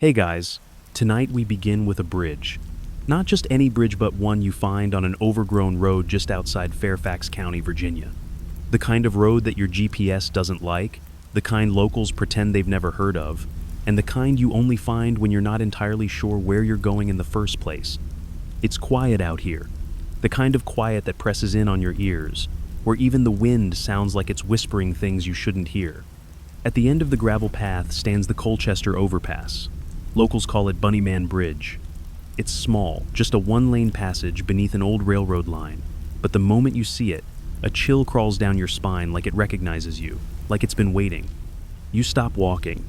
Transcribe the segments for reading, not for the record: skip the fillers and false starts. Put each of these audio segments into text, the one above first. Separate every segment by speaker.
Speaker 1: Hey guys, tonight we begin with a bridge. Not just any bridge, but one you find on an overgrown road just outside Fairfax County, Virginia. The kind of road that your GPS doesn't like, the kind locals pretend they've never heard of, and the kind you only find when you're not entirely sure where you're going in the first place. It's quiet out here, the kind of quiet that presses in on your ears, where even the wind sounds like it's whispering things you shouldn't hear. At the end of the gravel path stands the Colchester Overpass. Locals call it Bunnyman Bridge. It's small, just a one-lane passage beneath an old railroad line, but the moment you see it, a chill crawls down your spine like it recognizes you, like it's been waiting. You stop walking.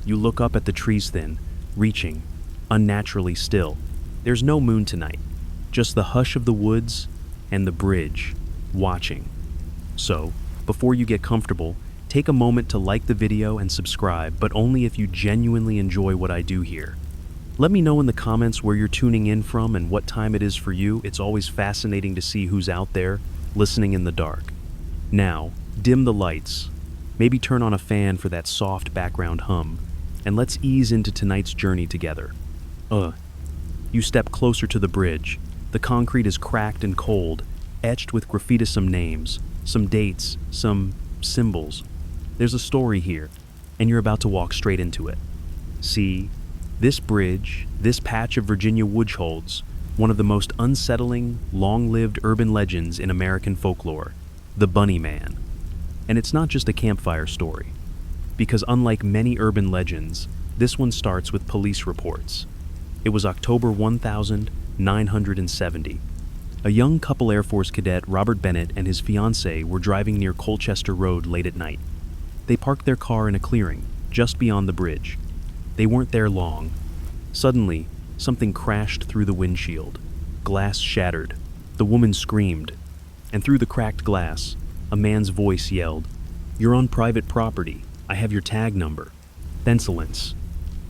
Speaker 1: You look up at the trees thin, reaching, unnaturally still. There's no moon tonight, just the hush of the woods and the bridge, watching. So, before you get comfortable, take a moment to like the video and subscribe, but only if you genuinely enjoy what I do here. Let me know in the comments where you're tuning in from and what time it is for you. It's always fascinating to see who's out there, listening in the dark. Now, dim the lights. Maybe turn on a fan for that soft background hum, and let's ease into tonight's journey together. You step closer to the bridge. The concrete is cracked and cold, etched with graffiti, some names, some dates, some symbols. There's a story here, and you're about to walk straight into it. See, this bridge, this patch of Virginia woods holds one of the most unsettling, long-lived urban legends in American folklore, the Bunny Man. And it's not just a campfire story, because unlike many urban legends, this one starts with police reports. It was October 1970. A young couple Air Force cadet, Robert Bennett, and his fiancée were driving near Colchester Road late at night. They parked their car in a clearing, just beyond the bridge. They weren't there long. Suddenly, something crashed through the windshield. Glass shattered. The woman screamed. And through the cracked glass, a man's voice yelled, "You're on private property. I have your tag number." Insolence.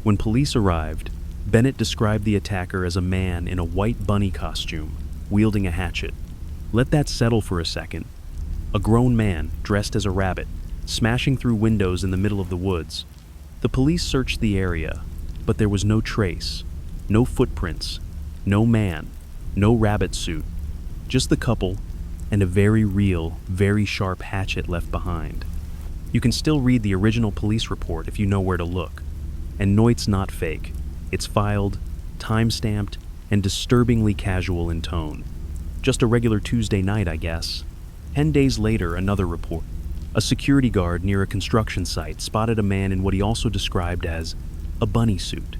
Speaker 1: When police arrived, Bennett described the attacker as a man in a white bunny costume, wielding a hatchet. Let that settle for a second. A grown man, dressed as a rabbit, smashing through windows in the middle of the woods. The police searched the area, but there was no trace, no footprints, no man, no rabbit suit, just the couple and a very real, very sharp hatchet left behind. You can still read the original police report if you know where to look. And no, it's not fake. It's filed, time-stamped, and disturbingly casual in tone. Just a regular Tuesday night, I guess. 10 days later, another report. A security guard near a construction site spotted a man in what he also described as a bunny suit.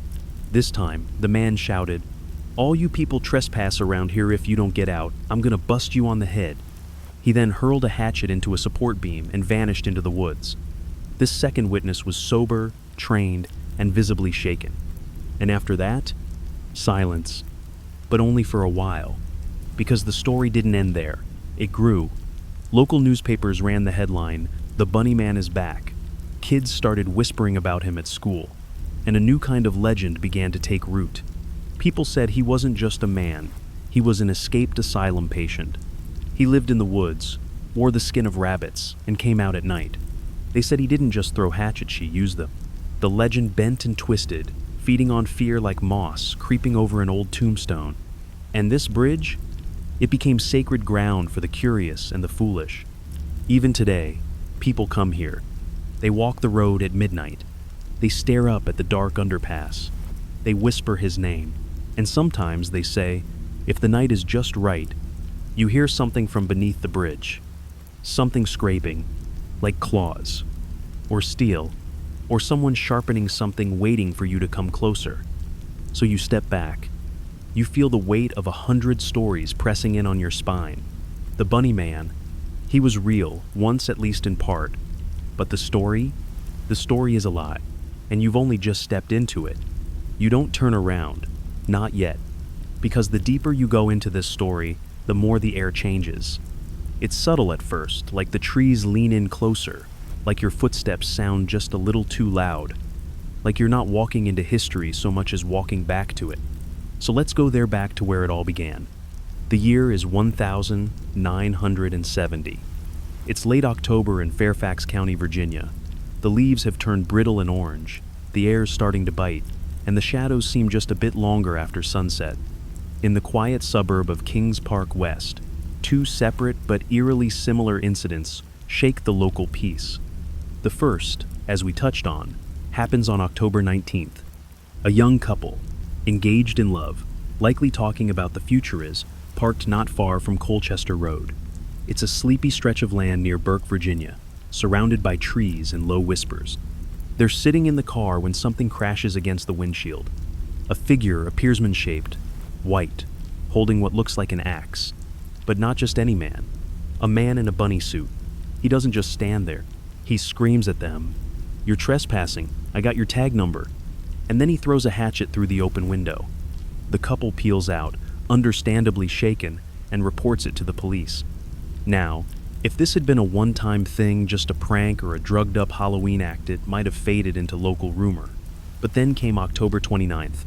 Speaker 1: This time, the man shouted, "All you people trespass around here. If you don't get out, I'm gonna bust you on the head." He then hurled a hatchet into a support beam and vanished into the woods. This second witness was sober, trained, and visibly shaken. And after that, silence. But only for a while. Because the story didn't end there. It grew. Local newspapers ran the headline, "The Bunny Man is back." Kids started whispering about him at school, and a new kind of legend began to take root. People said he wasn't just a man, he was an escaped asylum patient. He lived in the woods, wore the skin of rabbits, and came out at night. They said he didn't just throw hatchets, he used them. The legend bent and twisted, feeding on fear like moss creeping over an old tombstone. And this bridge? It became sacred ground for the curious and the foolish. Even today, people come here. They walk the road at midnight. They stare up at the dark underpass. They whisper his name. And sometimes they say, if the night is just right, you hear something from beneath the bridge. Something scraping, like claws, or steel, or someone sharpening something waiting for you to come closer. So you step back. You feel the weight of 100 stories pressing in on your spine. The Bunny Man, he was real, once at least in part. But the story is a lie, and you've only just stepped into it. You don't turn around, not yet, because the deeper you go into this story, the more the air changes. It's subtle at first, like the trees lean in closer, like your footsteps sound just a little too loud, like you're not walking into history so much as walking back to it. So let's go there, back to where it all began. The year is 1970. It's late October in Fairfax County, Virginia. The leaves have turned brittle and orange. The air's starting to bite. and the shadows seem just a bit longer after sunset. In the quiet suburb of Kings Park West, two separate but eerily similar incidents shake the local peace. The first, as we touched on, happens on October 19th. A young couple, engaged in love, likely talking about the future, is parked not far from Colchester Road. It's a sleepy stretch of land near Burke, Virginia, surrounded by trees and low whispers. They're sitting in the car when something crashes against the windshield. A figure appears man-shaped, white, holding what looks like an axe. But not just any man. A man in a bunny suit. He doesn't just stand there. He screams at them, "You're trespassing. I got your tag number." And then he throws a hatchet through the open window. The couple peels out, understandably shaken, and reports it to the police. Now, if this had been a one-time thing, just a prank or a drugged-up Halloween act, it might have faded into local rumor. But then came October 29th.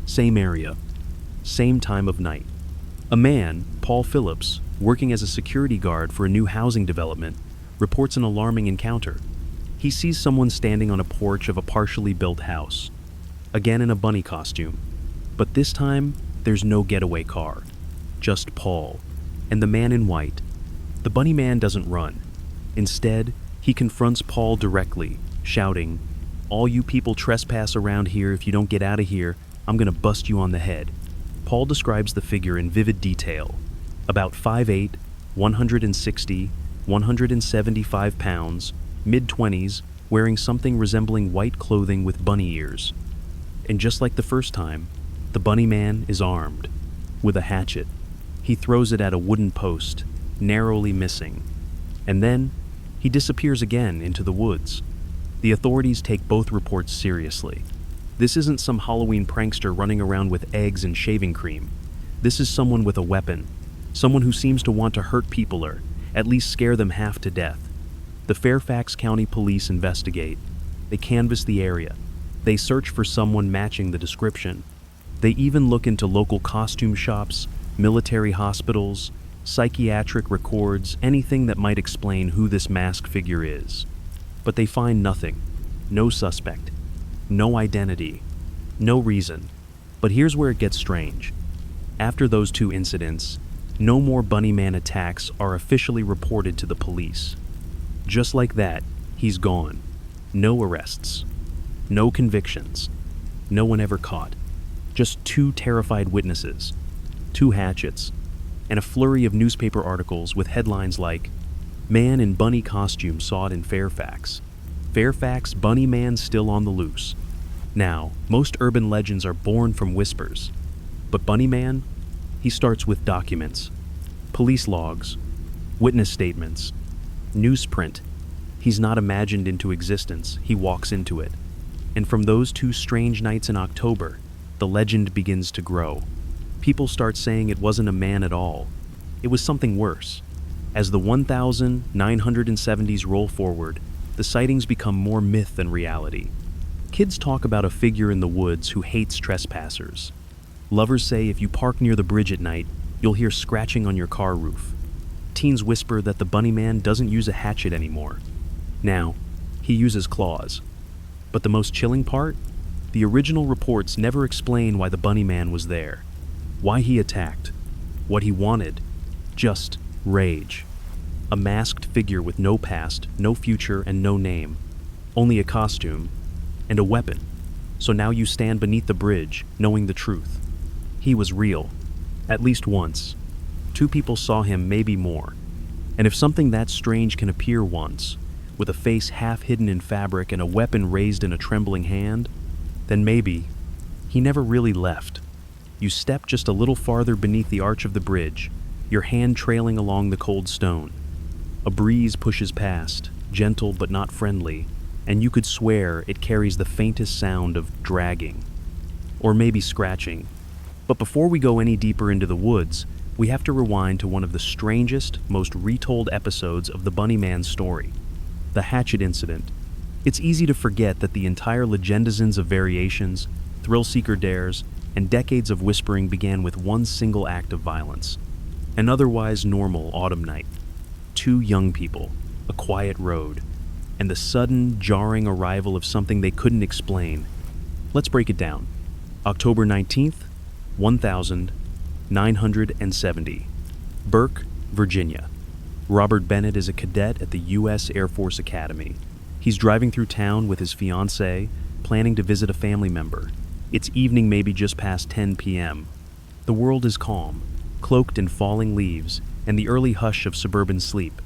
Speaker 1: Same area. Same time of night. A man, Paul Phillips, working as a security guard for a new housing development, reports an alarming encounter. He sees someone standing on a porch of a partially built house, again in a bunny costume. But this time, there's no getaway car. Just Paul, and the man in white. The bunny man doesn't run. Instead, he confronts Paul directly, shouting, "All you people trespass around here. If you don't get out of here, I'm gonna bust you on the head." Paul describes the figure in vivid detail. About 5'8", 160, 175 pounds, mid-20s, wearing something resembling white clothing with bunny ears. And just like the first time, the bunny man is armed, with a hatchet. He throws it at a wooden post, narrowly missing. And then, he disappears again into the woods. The authorities take both reports seriously. This isn't some Halloween prankster running around with eggs and shaving cream. This is someone with a weapon, someone who seems to want to hurt people or at least scare them half to death. The Fairfax County Police investigate. They canvass the area. They search for someone matching the description. They even look into local costume shops, military hospitals, psychiatric records, anything that might explain who this masked figure is. But they find nothing. No suspect. No identity. No reason. But here's where it gets strange. After those two incidents, no more bunny man attacks are officially reported to the police. Just like that, he's gone. No arrests. No convictions. No one ever caught. Just two terrified witnesses, two hatchets, and a flurry of newspaper articles with headlines like, "Man in bunny costume sought in Fairfax. Fairfax bunny man still on the loose." Now, most urban legends are born from whispers. But Bunny Man? He starts with documents. Police logs. Witness statements. Newsprint. He's not imagined into existence, he walks into it. And from those two strange nights in October, the legend begins to grow. People start saying it wasn't a man at all. It was something worse. As the 1970s roll forward, the sightings become more myth than reality. Kids talk about a figure in the woods who hates trespassers. Lovers say if you park near the bridge at night, you'll hear scratching on your car roof. Teens whisper that the bunny man doesn't use a hatchet anymore. Now, he uses claws. But the most chilling part? The original reports never explain why the bunny man was there, why he attacked, what he wanted. Just rage. A masked figure with no past, no future, and no name. Only a costume. And a weapon. So now you stand beneath the bridge, knowing the truth. He was real. At least once. Two people saw him, maybe more. And if something that strange can appear once, with a face half hidden in fabric and a weapon raised in a trembling hand, then maybe he never really left. You step just a little farther beneath the arch of the bridge, your hand trailing along the cold stone. A breeze pushes past, gentle but not friendly, and you could swear it carries the faintest sound of dragging, or maybe scratching. But before we go any deeper into the woods, we have to rewind to one of the strangest, most retold episodes of the Bunny Man story, the hatchet incident. It's easy to forget that the entire legendazines of variations, thrill-seeker dares, and decades of whispering began with one single act of violence. An otherwise normal autumn night. Two young people, a quiet road, and the sudden, jarring arrival of something they couldn't explain. Let's break it down. October 19th, 1970. Burke, Virginia. Robert Bennett is a cadet at the U.S. Air Force Academy. He's driving through town with his fiancée, planning to visit a family member. It's evening, maybe just past 10 p.m. The world is calm, cloaked in falling leaves and the early hush of suburban sleep.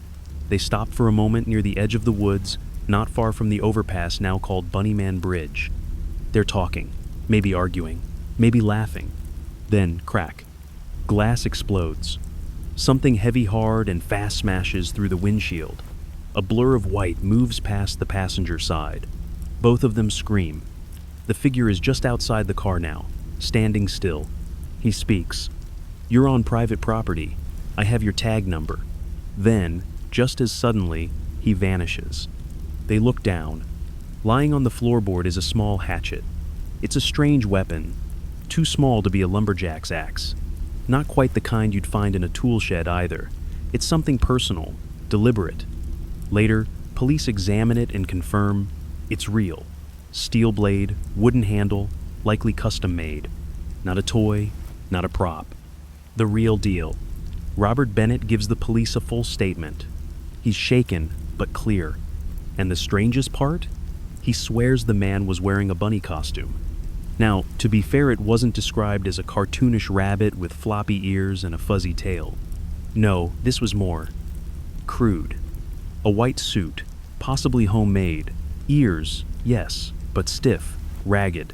Speaker 1: They stop for a moment near the edge of the woods, not far from the overpass now called Bunnyman Bridge. They're talking, maybe arguing, maybe laughing. Then, crack. Glass explodes. Something heavy, hard, and fast smashes through the windshield. A blur of white moves past the passenger side. Both of them scream. The figure is just outside the car now, standing still. He speaks. "You're on private property. I have your tag number." Then, just as suddenly, he vanishes. They look down. Lying on the floorboard is a small hatchet. It's a strange weapon, too small to be a lumberjack's axe. Not quite the kind you'd find in a tool shed either. It's something personal, deliberate. Later, police examine it and confirm it's real. Steel blade, wooden handle, likely custom made. Not a toy, not a prop. The real deal. Robert Bennett gives the police a full statement. He's shaken, but clear. And the strangest part? He swears the man was wearing a bunny costume. Now, to be fair, it wasn't described as a cartoonish rabbit with floppy ears and a fuzzy tail. No, this was more crude. A white suit, possibly homemade. Ears, yes, but stiff, ragged.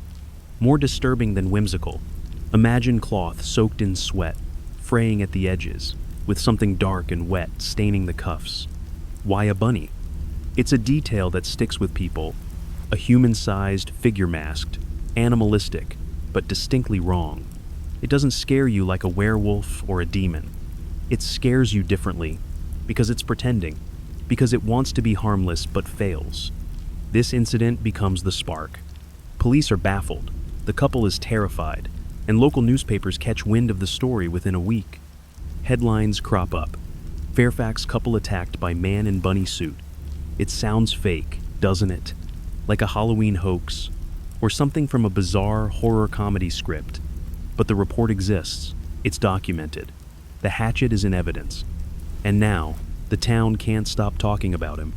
Speaker 1: More disturbing than whimsical. Imagine cloth soaked in sweat, fraying at the edges, with something dark and wet staining the cuffs. Why a bunny? It's a detail that sticks with people. A human-sized figure masked, animalistic, but distinctly wrong. It doesn't scare you like a werewolf or a demon. It scares you differently, because it's pretending, because it wants to be harmless but fails. This incident becomes the spark. Police are baffled, the couple is terrified, and local newspapers catch wind of the story within a week. Headlines crop up. Fairfax couple attacked by man in bunny suit. It sounds fake, doesn't it? Like a Halloween hoax, or something from a bizarre horror comedy script. But the report exists. It's documented. The hatchet is in evidence. And now, the town can't stop talking about him.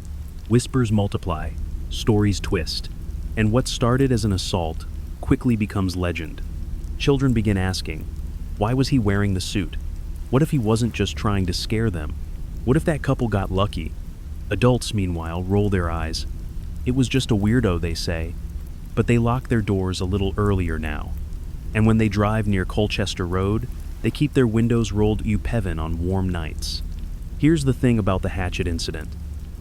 Speaker 1: Whispers multiply, stories twist, and what started as an assault quickly becomes legend. Children begin asking, why was he wearing the suit? What if he wasn't just trying to scare them? What if that couple got lucky? Adults, meanwhile, roll their eyes. It was just a weirdo, they say. But they lock their doors a little earlier now. And when they drive near Colchester Road, they keep their windows rolled upheaven on warm nights. Here's the thing about the hatchet incident.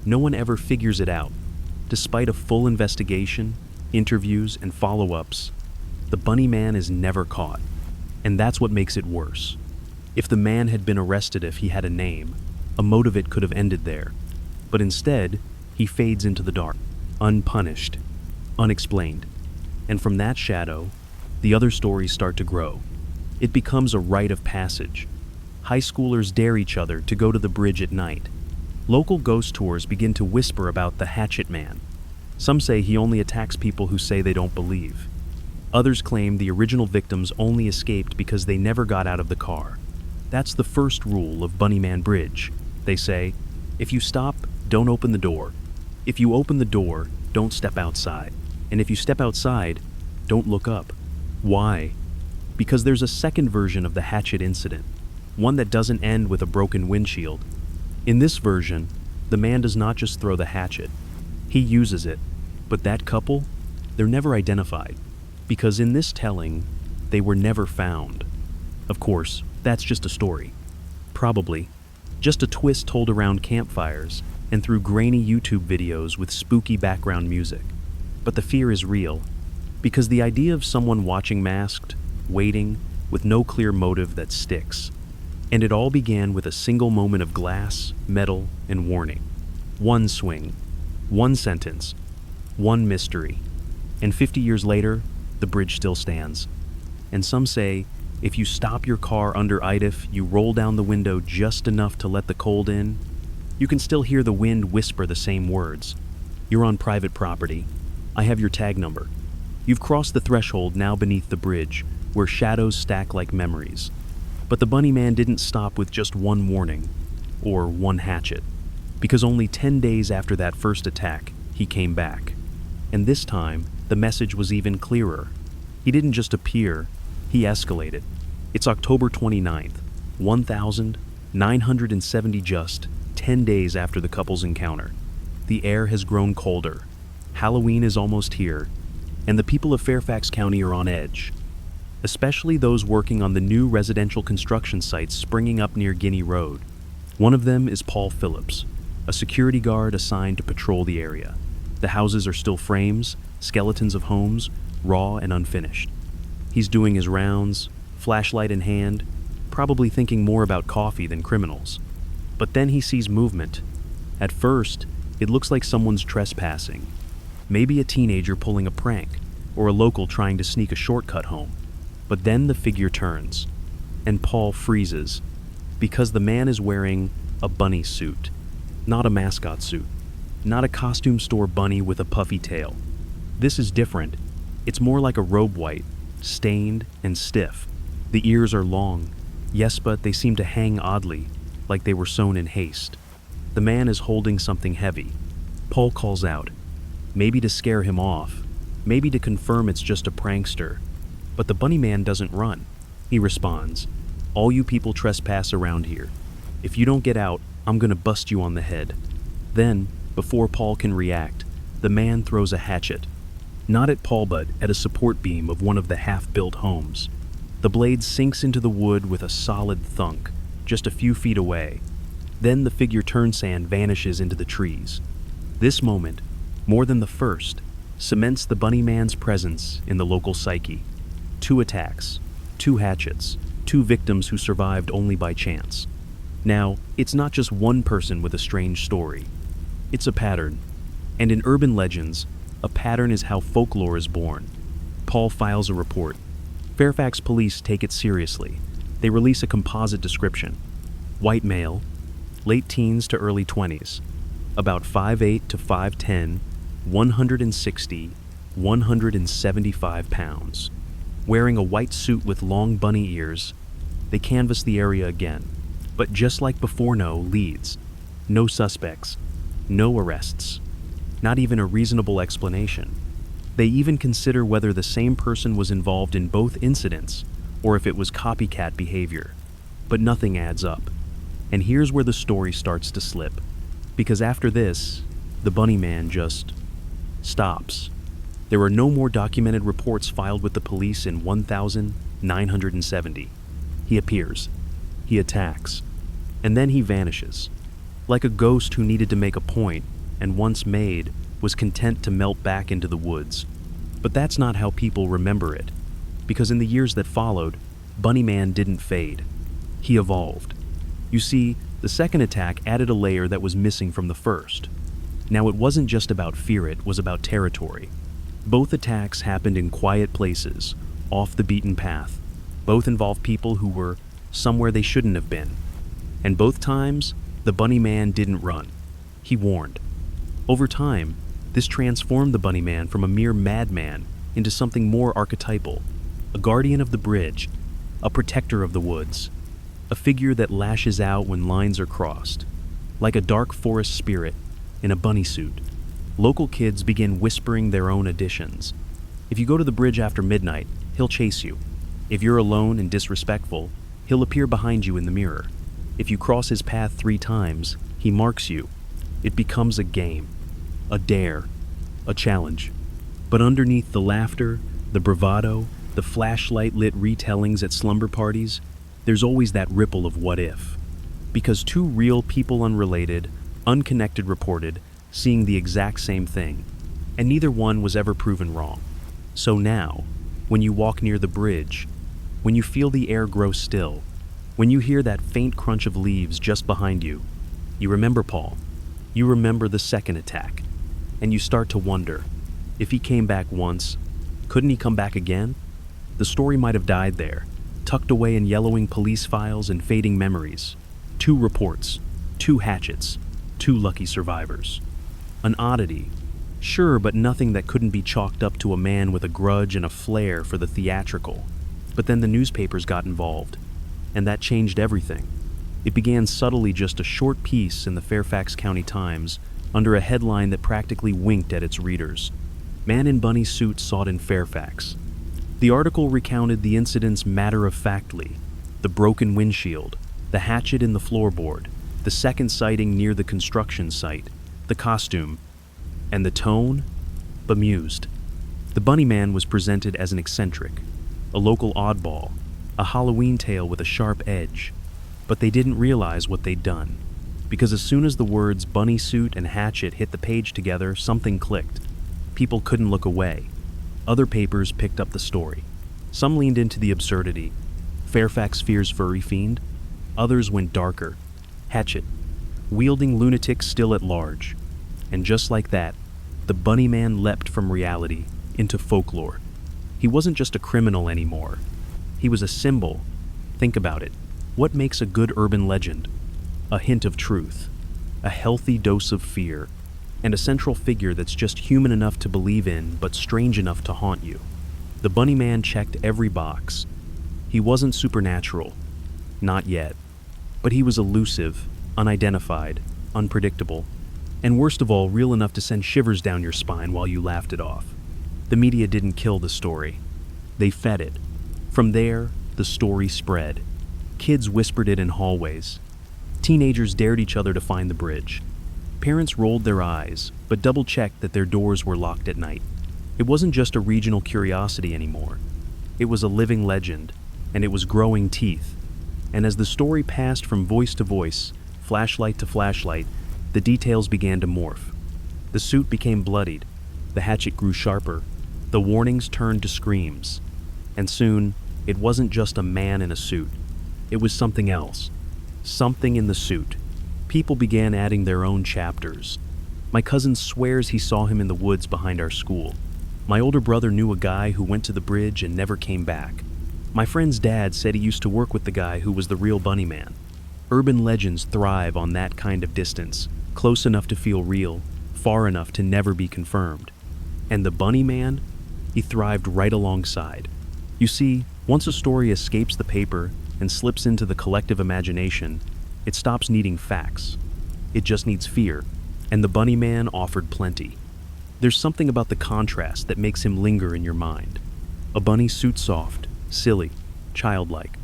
Speaker 1: No one ever figures it out. Despite a full investigation, interviews, and follow-ups, the bunny man is never caught. And that's what makes it worse. If the man had been arrested, if he had a name, a motive, it could have ended there. But instead, he fades into the dark, unpunished, unexplained. And from that shadow, the other stories start to grow. It becomes a rite of passage. High schoolers dare each other to go to the bridge at night. Local ghost tours begin to whisper about the hatchet man. Some say he only attacks people who say they don't believe. Others claim the original victims only escaped because they never got out of the car. That's the first rule of Bunnyman Bridge. They say, if you stop, don't open the door. If you open the door, don't step outside. And if you step outside, don't look up. Why? Because there's a second version of the hatchet incident, one that doesn't end with a broken windshield. In this version, the man does not just throw the hatchet. He uses it. But that couple, they're never identified. Because in this telling, they were never found. Of course, that's just a story. Probably just a twist told around campfires and through grainy YouTube videos with spooky background music. But the fear is real, because the idea of someone watching masked, waiting, with no clear motive that sticks. And it all began with a single moment of glass, metal, and warning. One swing, one sentence, one mystery. And 50 years later, the bridge still stands. And some say, if you stop your car under IDIF, you roll down the window just enough to let the cold in, you can still hear the wind whisper the same words. You're on private property. I have your tag number. You've crossed the threshold now beneath the bridge, where shadows stack like memories. But the bunny man didn't stop with just one warning, or one hatchet, because only 10 days after that first attack, he came back. And this time, the message was even clearer. He didn't just appear, he escalated. It's October 29th, 1970, just 10 days after the couple's encounter. The air has grown colder. Halloween is almost here, and the people of Fairfax County are on edge, especially those working on the new residential construction sites springing up near Guinea Road. One of them is Paul Phillips, a security guard assigned to patrol the area. The houses are still frames, skeletons of homes, raw and unfinished. He's doing his rounds, flashlight in hand, probably thinking more about coffee than criminals. But then he sees movement. At first, it looks like someone's trespassing. Maybe a teenager pulling a prank, or a local trying to sneak a shortcut home. But then the figure turns, and Paul freezes, because the man is wearing a bunny suit, not a mascot suit, not a costume store bunny with a puffy tail. This is different. It's more like a robe white, stained and stiff. The ears are long, yes, but they seem to hang oddly, like they were sewn in haste. The man is holding something heavy. Paul calls out, maybe to scare him off, maybe to confirm it's just a prankster. But the bunny man doesn't run. He responds, all you people trespass around here. If you don't get out, I'm gonna bust you on the head. Then, before Paul can react, the man throws a hatchet. Not at Paul, but at a support beam of one of the half-built homes. The blade sinks into the wood with a solid thunk, just a few feet away. Then the figure turns and vanishes into the trees. This moment, more than the first, cements the bunny man's presence in the local psyche. 2 attacks, 2 hatchets, 2 victims who survived only by chance. Now, it's not just one person with a strange story. It's a pattern. And in urban legends, a pattern is how folklore is born. Paul files a report. Fairfax police take it seriously. They release a composite description. White male, late teens to early 20s, about 5'8" to 5'10", 160, 175 pounds. Wearing a white suit with long bunny ears, they canvass the area again. But just like before, no leads, no suspects, no arrests, not even a reasonable explanation. They even consider whether the same person was involved in both incidents or if it was copycat behavior. But nothing adds up. And here's where the story starts to slip. Because after this, the bunny man just stops. There are no more documented reports filed with the police in 1970. He appears. He attacks. And then he vanishes. Like a ghost who needed to make a point, and once made, was content to melt back into the woods. But that's not how people remember it. Because in the years that followed, Bunny Man didn't fade. He evolved. You see, the second attack added a layer that was missing from the first. Now it wasn't just about fear, it was about territory. Both attacks happened in quiet places, off the beaten path. Both involved people who were somewhere they shouldn't have been. And both times, the Bunny Man didn't run. He warned. Over time, this transformed the Bunny Man from a mere madman into something more archetypal, a guardian of the bridge, a protector of the woods, a figure that lashes out when lines are crossed, like a dark forest spirit in a bunny suit. Local kids begin whispering their own additions. If you go to the bridge after midnight, he'll chase you. If you're alone and disrespectful, he'll appear behind you in the mirror. If you cross his path 3 times, he marks you. It becomes a game, a dare, a challenge. But underneath the laughter, the bravado, the flashlight-lit retellings at slumber parties, there's always that ripple of what if. Because 2 real people, unrelated, unconnected, reported seeing the exact same thing, and neither one was ever proven wrong. So now, when you walk near the bridge, when you feel the air grow still, when you hear that faint crunch of leaves just behind you, you remember Paul. You remember the second attack, and you start to wonder, if he came back once, couldn't he come back again? The story might have died there, tucked away in yellowing police files and fading memories. 2 reports, 2 hatchets, 2 lucky survivors. An oddity, Sure, but nothing that couldn't be chalked up to a man with a grudge and a flair for the theatrical. But then the newspapers got involved, and that changed everything. It began subtly, just a short piece in the Fairfax County Times, under a headline that practically winked at its readers. Man in bunny suit sought in Fairfax. The article recounted the incidents matter-of-factly: the broken windshield, the hatchet in the floorboard, the second sighting near the construction site, the costume, and the tone? Bemused. The bunny man was presented as an eccentric, a local oddball, a Halloween tale with a sharp edge. But they didn't realize what they'd done, because as soon as the words bunny suit and hatchet hit the page together, something clicked. People couldn't look away. Other papers picked up the story. Some leaned into the absurdity. Fairfax fears furry fiend. Others went darker. Hatchet, wielding lunatic still at large. And just like that, the bunny man leapt from reality into folklore. He wasn't just a criminal anymore. He was a symbol. Think about it. What makes a good urban legend? A hint of truth, a healthy dose of fear, and a central figure that's just human enough to believe in but strange enough to haunt you. The bunny man checked every box. He wasn't supernatural. Not yet. But he was elusive, unidentified, unpredictable, and worst of all, real enough to send shivers down your spine while you laughed it off. The media didn't kill the story. They fed it. From there, the story spread. Kids whispered it in hallways. Teenagers dared each other to find the bridge. Parents rolled their eyes, but double-checked that their doors were locked at night. It wasn't just a regional curiosity anymore. It was a living legend, and it was growing teeth. And as the story passed from voice to voice, flashlight to flashlight, the details began to morph. The suit became bloodied. The hatchet grew sharper. The warnings turned to screams. And soon, it wasn't just a man in a suit. It was something else. Something in the suit. People began adding their own chapters. My cousin swears he saw him in the woods behind our school. My older brother knew a guy who went to the bridge and never came back. My friend's dad said he used to work with the guy who was the real bunny man. Urban legends thrive on that kind of distance, close enough to feel real, far enough to never be confirmed. And the bunny man? He thrived right alongside. You see, once a story escapes the paper and slips into the collective imagination, it stops needing facts. It just needs fear, and the bunny man offered plenty. There's something about the contrast that makes him linger in your mind. A bunny suit soft, silly, childlike.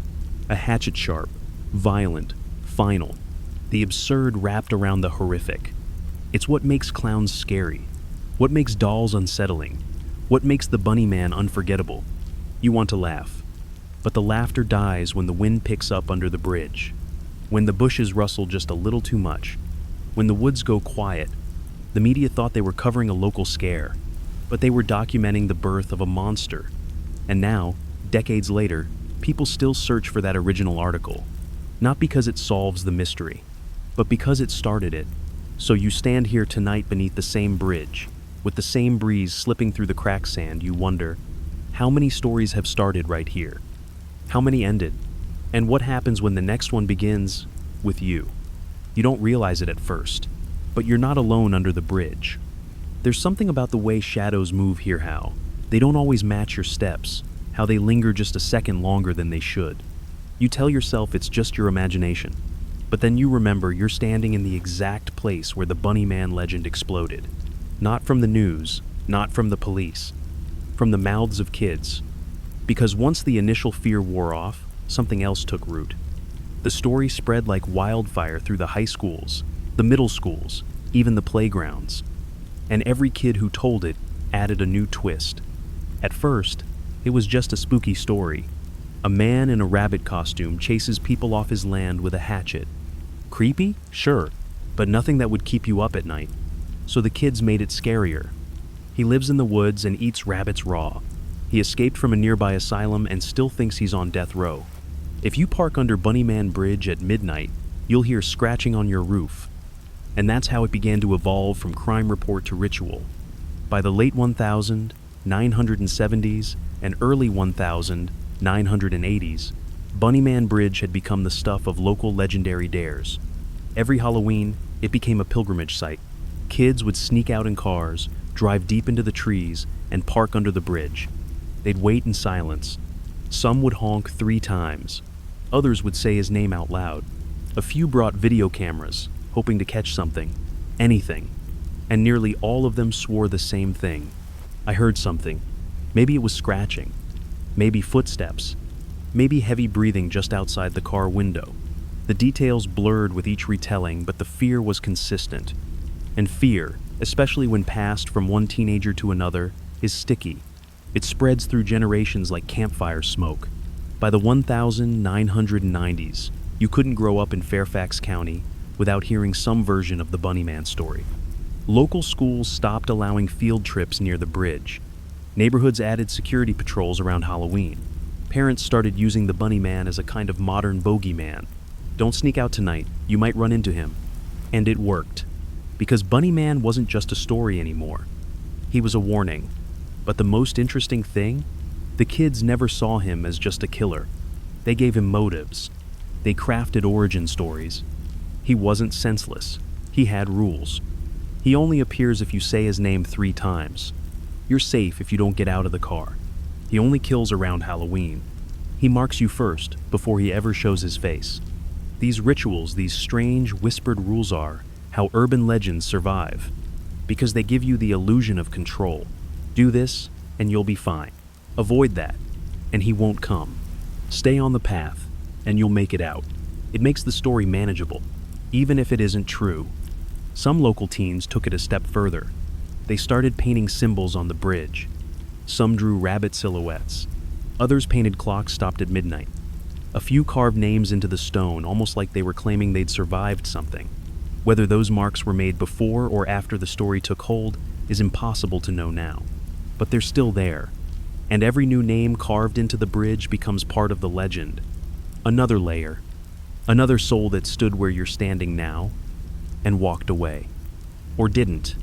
Speaker 1: A hatchet sharp, violent, final. The absurd wrapped around the horrific. It's what makes clowns scary, what makes dolls unsettling, what makes the bunny man unforgettable. You want to laugh, but the laughter dies when the wind picks up under the bridge, when the bushes rustle just a little too much, when the woods go quiet. The media thought they were covering a local scare, but they were documenting the birth of a monster. And now, decades later, people still search for that original article, not because it solves the mystery, but because it started it. So you stand here tonight beneath the same bridge, with the same breeze slipping through the cracked sand. You wonder, how many stories have started right here? How many ended? And what happens when the next one begins with you? You don't realize it at first, but you're not alone under the bridge. There's something about the way shadows move here, how they don't always match your steps, how they linger just a second longer than they should. You tell yourself it's just your imagination, but then you remember you're standing in the exact place where the bunny man legend exploded. Not from the news, not from the police, from the mouths of kids. Because once the initial fear wore off, something else took root. The story spread like wildfire through the high schools, the middle schools, even the playgrounds. And every kid who told it added a new twist. At first, it was just a spooky story. A man in a rabbit costume chases people off his land with a hatchet. Creepy? Sure, but nothing that would keep you up at night. So the kids made it scarier. He lives in the woods and eats rabbits raw. He escaped from a nearby asylum and still thinks he's on death row. If you park under Bunnyman Bridge at midnight, you'll hear scratching on your roof. And that's how it began to evolve from crime report to ritual. By the late 1970s and early 1980s, Bunnyman Bridge had become the stuff of local legendary dares. Every Halloween, it became a pilgrimage site. Kids would sneak out in cars, drive deep into the trees, and park under the bridge. They'd wait in silence. Some would honk 3 times. Others would say his name out loud. A few brought video cameras, hoping to catch something. Anything. And nearly all of them swore the same thing. I heard something. Maybe it was scratching. Maybe footsteps. Maybe heavy breathing just outside the car window. The details blurred with each retelling, but the fear was consistent. And fear, especially when passed from one teenager to another, is sticky. It spreads through generations like campfire smoke. By the 1990s, you couldn't grow up in Fairfax County without hearing some version of the Bunnyman story. Local schools stopped allowing field trips near the bridge. Neighborhoods added security patrols around Halloween. Parents started using the Bunnyman as a kind of modern bogeyman. Don't sneak out tonight, you might run into him. And it worked. Because Bunnyman wasn't just a story anymore. He was a warning. But the most interesting thing? The kids never saw him as just a killer. They gave him motives. They crafted origin stories. He wasn't senseless. He had rules. He only appears if you say his name 3 times. You're safe if you don't get out of the car. He only kills around Halloween. He marks you first, before he ever shows his face. These rituals, these strange, whispered rules are how urban legends survive. Because they give you the illusion of control. Do this, and you'll be fine. Avoid that, and he won't come. Stay on the path, and you'll make it out. It makes the story manageable, even if it isn't true. Some local teens took it a step further. They started painting symbols on the bridge. Some drew rabbit silhouettes. Others painted clocks stopped at midnight. A few carved names into the stone, almost like they were claiming they'd survived something. Whether those marks were made before or after the story took hold is impossible to know now. But they're still there. And every new name carved into the bridge becomes part of the legend. Another layer. Another soul that stood where you're standing now and walked away. Or didn't.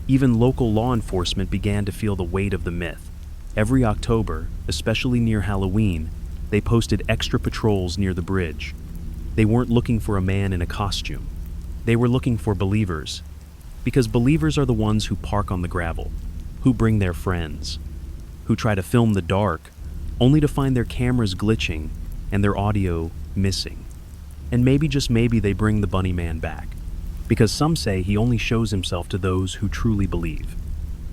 Speaker 1: Even local law enforcement began to feel the weight of the myth. Every October, especially near Halloween, they posted extra patrols near the bridge. They weren't looking for a man in a costume. They were looking for believers. Because believers are the ones who park on the gravel, who bring their friends, who try to film the dark, only to find their cameras glitching and their audio missing. And maybe, just maybe, they bring the Bunnyman back. Because some say he only shows himself to those who truly believe.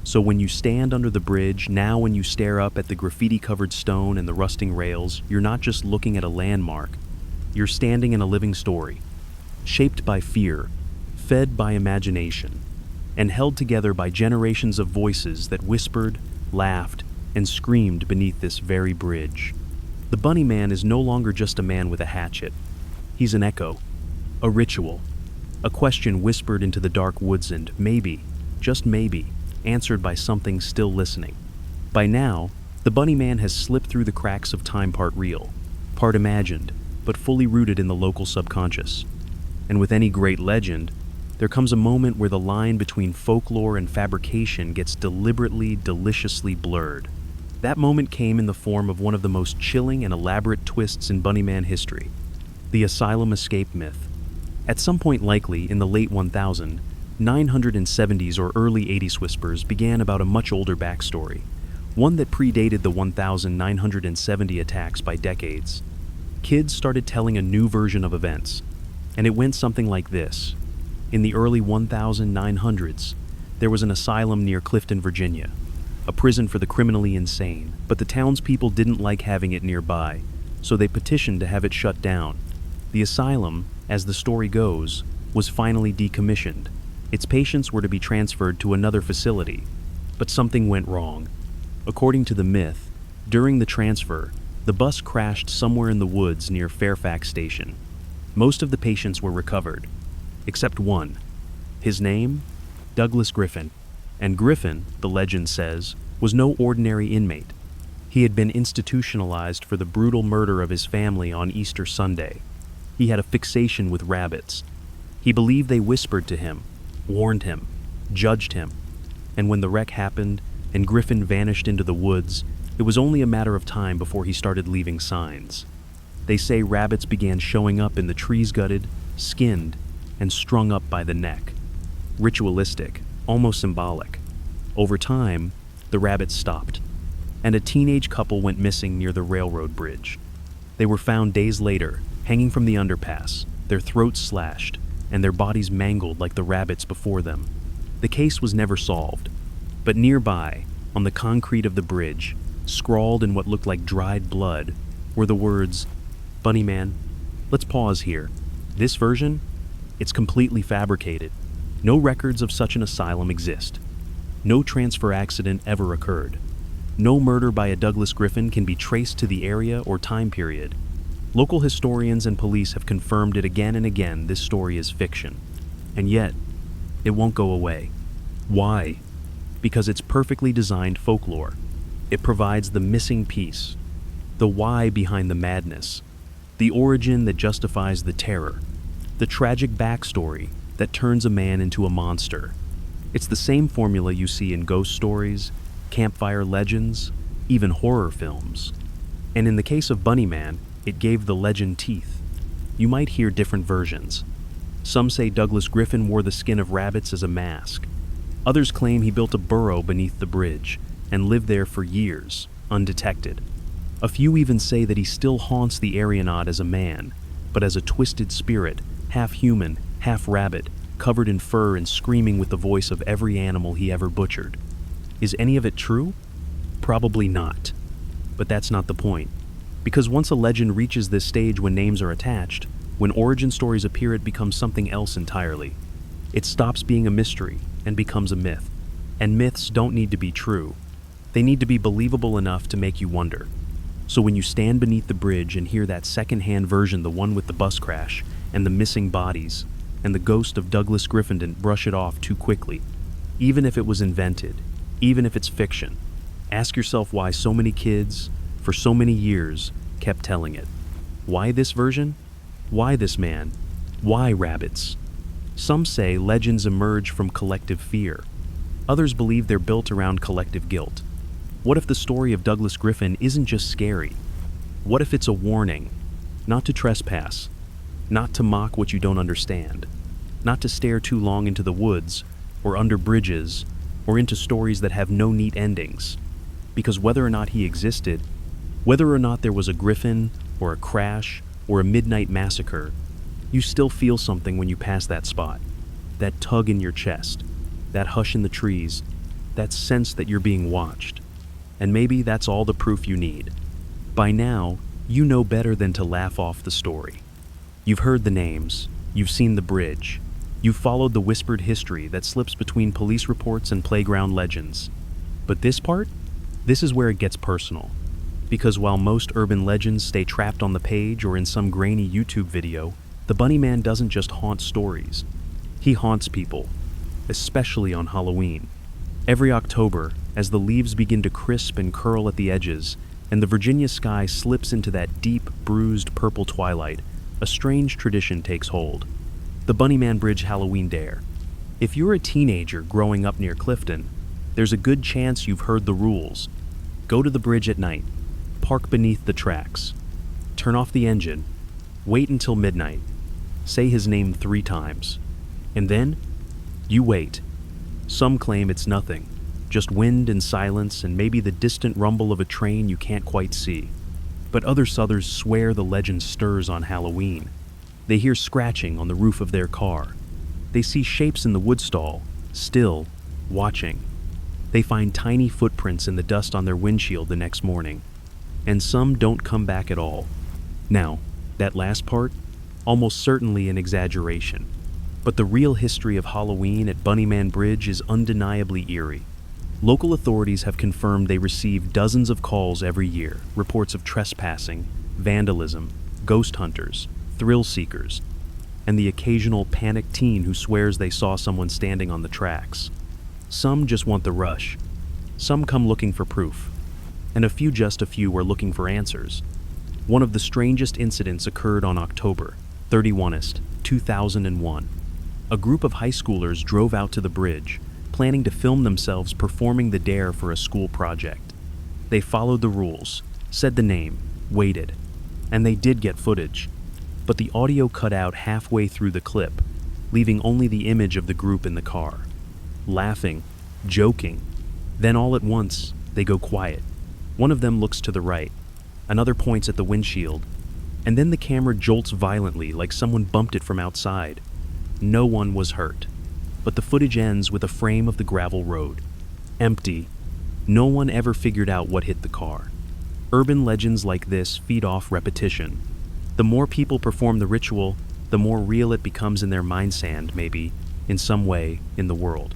Speaker 1: So when you stand under the bridge, now when you stare up at the graffiti-covered stone and the rusting rails, you're not just looking at a landmark. You're standing in a living story, shaped by fear, fed by imagination, and held together by generations of voices that whispered, laughed, and screamed beneath this very bridge. The Bunnyman is no longer just a man with a hatchet. He's an echo, a ritual, a question whispered into the dark woods and maybe, just maybe, answered by something still listening. By now, the Bunnyman has slipped through the cracks of time, part real, part imagined, but fully rooted in the local subconscious. And with any great legend, there comes a moment where the line between folklore and fabrication gets deliberately, deliciously blurred. That moment came in the form of one of the most chilling and elaborate twists in Bunnyman history, the asylum escape myth. At some point, likely in the late 1970s or early 80s, whispers began about a much older backstory, one that predated the 1970 attacks by decades. Kids started telling a new version of events, and it went something like this. In the early 1900s, there was an asylum near Clifton, Virginia, a prison for the criminally insane, but the townspeople didn't like having it nearby, so they petitioned to have it shut down. The asylum, as the story goes, was finally decommissioned. Its patients were to be transferred to another facility, but something went wrong. According to the myth, during the transfer, the bus crashed somewhere in the woods near Fairfax Station. Most of the patients were recovered, except one. His name? Douglas Griffin. And Griffin, the legend says, was no ordinary inmate. He had been institutionalized for the brutal murder of his family on Easter Sunday. He had a fixation with rabbits. He believed they whispered to him, warned him, judged him. And when the wreck happened and Griffin vanished into the woods, it was only a matter of time before he started leaving signs. They say rabbits began showing up in the trees, gutted, skinned, and strung up by the neck. Ritualistic, almost symbolic. Over time, the rabbits stopped, and a teenage couple went missing near the railroad bridge. They were found days later, hanging from the underpass, their throats slashed, and their bodies mangled like the rabbits before them. The case was never solved, but nearby, on the concrete of the bridge, scrawled in what looked like dried blood, were the words, "Bunny Man." Let's pause here. This version? It's completely fabricated. No records of such an asylum exist. No transfer accident ever occurred. No murder by a Douglas Griffin can be traced to the area or time period. Local historians and police have confirmed it again and again. This story is fiction. And yet, it won't go away. Why? Because it's perfectly designed folklore. It provides the missing piece, the why behind the madness, the origin that justifies the terror, the tragic backstory that turns a man into a monster. It's the same formula you see in ghost stories, campfire legends, even horror films. And in the case of Bunny Man, it gave the legend teeth. You might hear different versions. Some say Douglas Griffin wore the skin of rabbits as a mask. Others claim he built a burrow beneath the bridge and lived there for years, undetected. A few even say that he still haunts the area not as a man, but as a twisted spirit, half human, half rabbit, covered in fur and screaming with the voice of every animal he ever butchered. Is any of it true? Probably not. But that's not the point. Because once a legend reaches this stage when names are attached, when origin stories appear, it becomes something else entirely. It stops being a mystery and becomes a myth. And myths don't need to be true. They need to be believable enough to make you wonder. So when you stand beneath the bridge and hear that second-hand version, the one with the bus crash, and the missing bodies, and the ghost of Douglas Griffin didn't brush it off too quickly, even if it was invented, even if it's fiction, ask yourself why so many kids, for so many years, kept telling it. Why this version? Why this man? Why rabbits? Some say legends emerge from collective fear. Others believe they're built around collective guilt. What if the story of Douglas Griffin isn't just scary? What if it's a warning? Not to trespass, not to mock what you don't understand, not to stare too long into the woods, or under bridges, or into stories that have no neat endings. Because whether or not he existed, whether or not there was a griffin, or a crash, or a midnight massacre, you still feel something when you pass that spot. That tug in your chest, that hush in the trees, that sense that you're being watched. And maybe that's all the proof you need. By now, you know better than to laugh off the story. You've heard the names, you've seen the bridge, you've followed the whispered history that slips between police reports and playground legends. But this part? This is where it gets personal. Because while most urban legends stay trapped on the page or in some grainy YouTube video, the Bunny Man doesn't just haunt stories. He haunts people, especially on Halloween. Every October, as the leaves begin to crisp and curl at the edges, and the Virginia sky slips into that deep, bruised purple twilight, a strange tradition takes hold. The Bunny Man Bridge Halloween Dare. If you're a teenager growing up near Clifton, there's a good chance you've heard the rules. Go to the bridge at night, park beneath the tracks, turn off the engine, wait until midnight, say his name 3 times, and then you wait. Some claim it's nothing, just wind and silence and maybe the distant rumble of a train you can't quite see. But other Southers swear the legend stirs on Halloween. They hear scratching on the roof of their car. They see shapes in the woodstall, still, watching. They find tiny footprints in the dust on their windshield the next morning. And some don't come back at all. Now, that last part, almost certainly an exaggeration. But the real history of Halloween at Bunny Man Bridge is undeniably eerie. Local authorities have confirmed they receive dozens of calls every year, reports of trespassing, vandalism, ghost hunters, thrill seekers, and the occasional panicked teen who swears they saw someone standing on the tracks. Some just want the rush. Some come looking for proof. And just a few are looking for answers. One of the strangest incidents occurred on October 31st, 2001. A group of high schoolers drove out to the bridge, planning to film themselves performing the dare for a school project. They followed the rules, said the name, waited, and they did get footage. But the audio cut out halfway through the clip, leaving only the image of the group in the car. Laughing, joking, Then all at once, they go quiet. One of them looks to the right, another points at the windshield, and then the camera jolts violently like someone bumped it from outside. No one was hurt, but the footage ends with a frame of the gravel road. Empty. No one ever figured out what hit the car. Urban legends like this feed off repetition. The more people perform the ritual, the more real it becomes in their mindsand, maybe, in some way, in the world.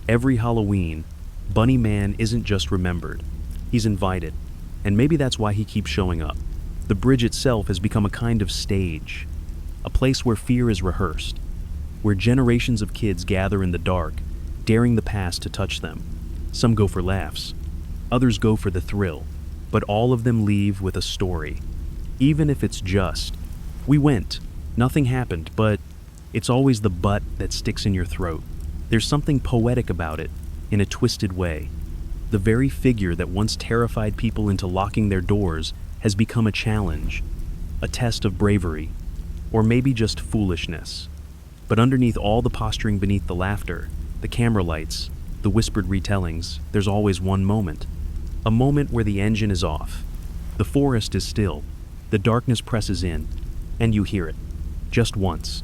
Speaker 1: Every Halloween, Bunny Man isn't just remembered, he's invited, and maybe that's why he keeps showing up. The bridge itself has become a kind of stage, a place where fear is rehearsed, where generations of kids gather in the dark, daring the past to touch them. Some go for laughs, others go for the thrill, but all of them leave with a story. Even if it's just, we went, nothing happened, but it's always the but that sticks in your throat. There's something poetic about it, in a twisted way. The very figure that once terrified people into locking their doors has become a challenge, a test of bravery, or maybe just foolishness. But underneath all the posturing, beneath the laughter, the camera lights, the whispered retellings, there's always one moment. A moment where the engine is off. The forest is still, the darkness presses in, and you hear it. Just once.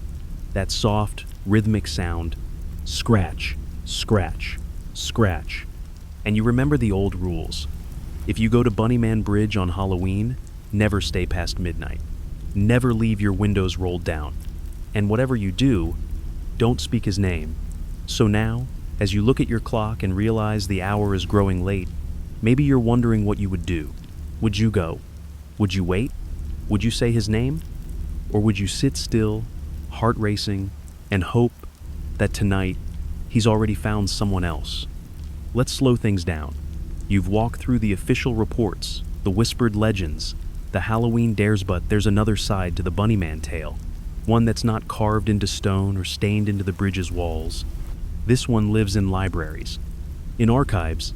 Speaker 1: That soft, rhythmic sound. Scratch, scratch, scratch. And you remember the old rules. If you go to Bunnyman Bridge on Halloween, never stay past midnight. Never leave your windows rolled down. And whatever you do, don't speak his name. So now, as you look at your clock and realize the hour is growing late, maybe you're wondering what you would do. Would you go? Would you wait? Would you say his name? Or would you sit still, heart racing, and hope that tonight he's already found someone else? Let's slow things down. You've walked through the official reports, the whispered legends, the Halloween dares, but there's another side to the Bunnyman tale. One that's not carved into stone or stained into the bridge's walls. This one lives in libraries, in archives,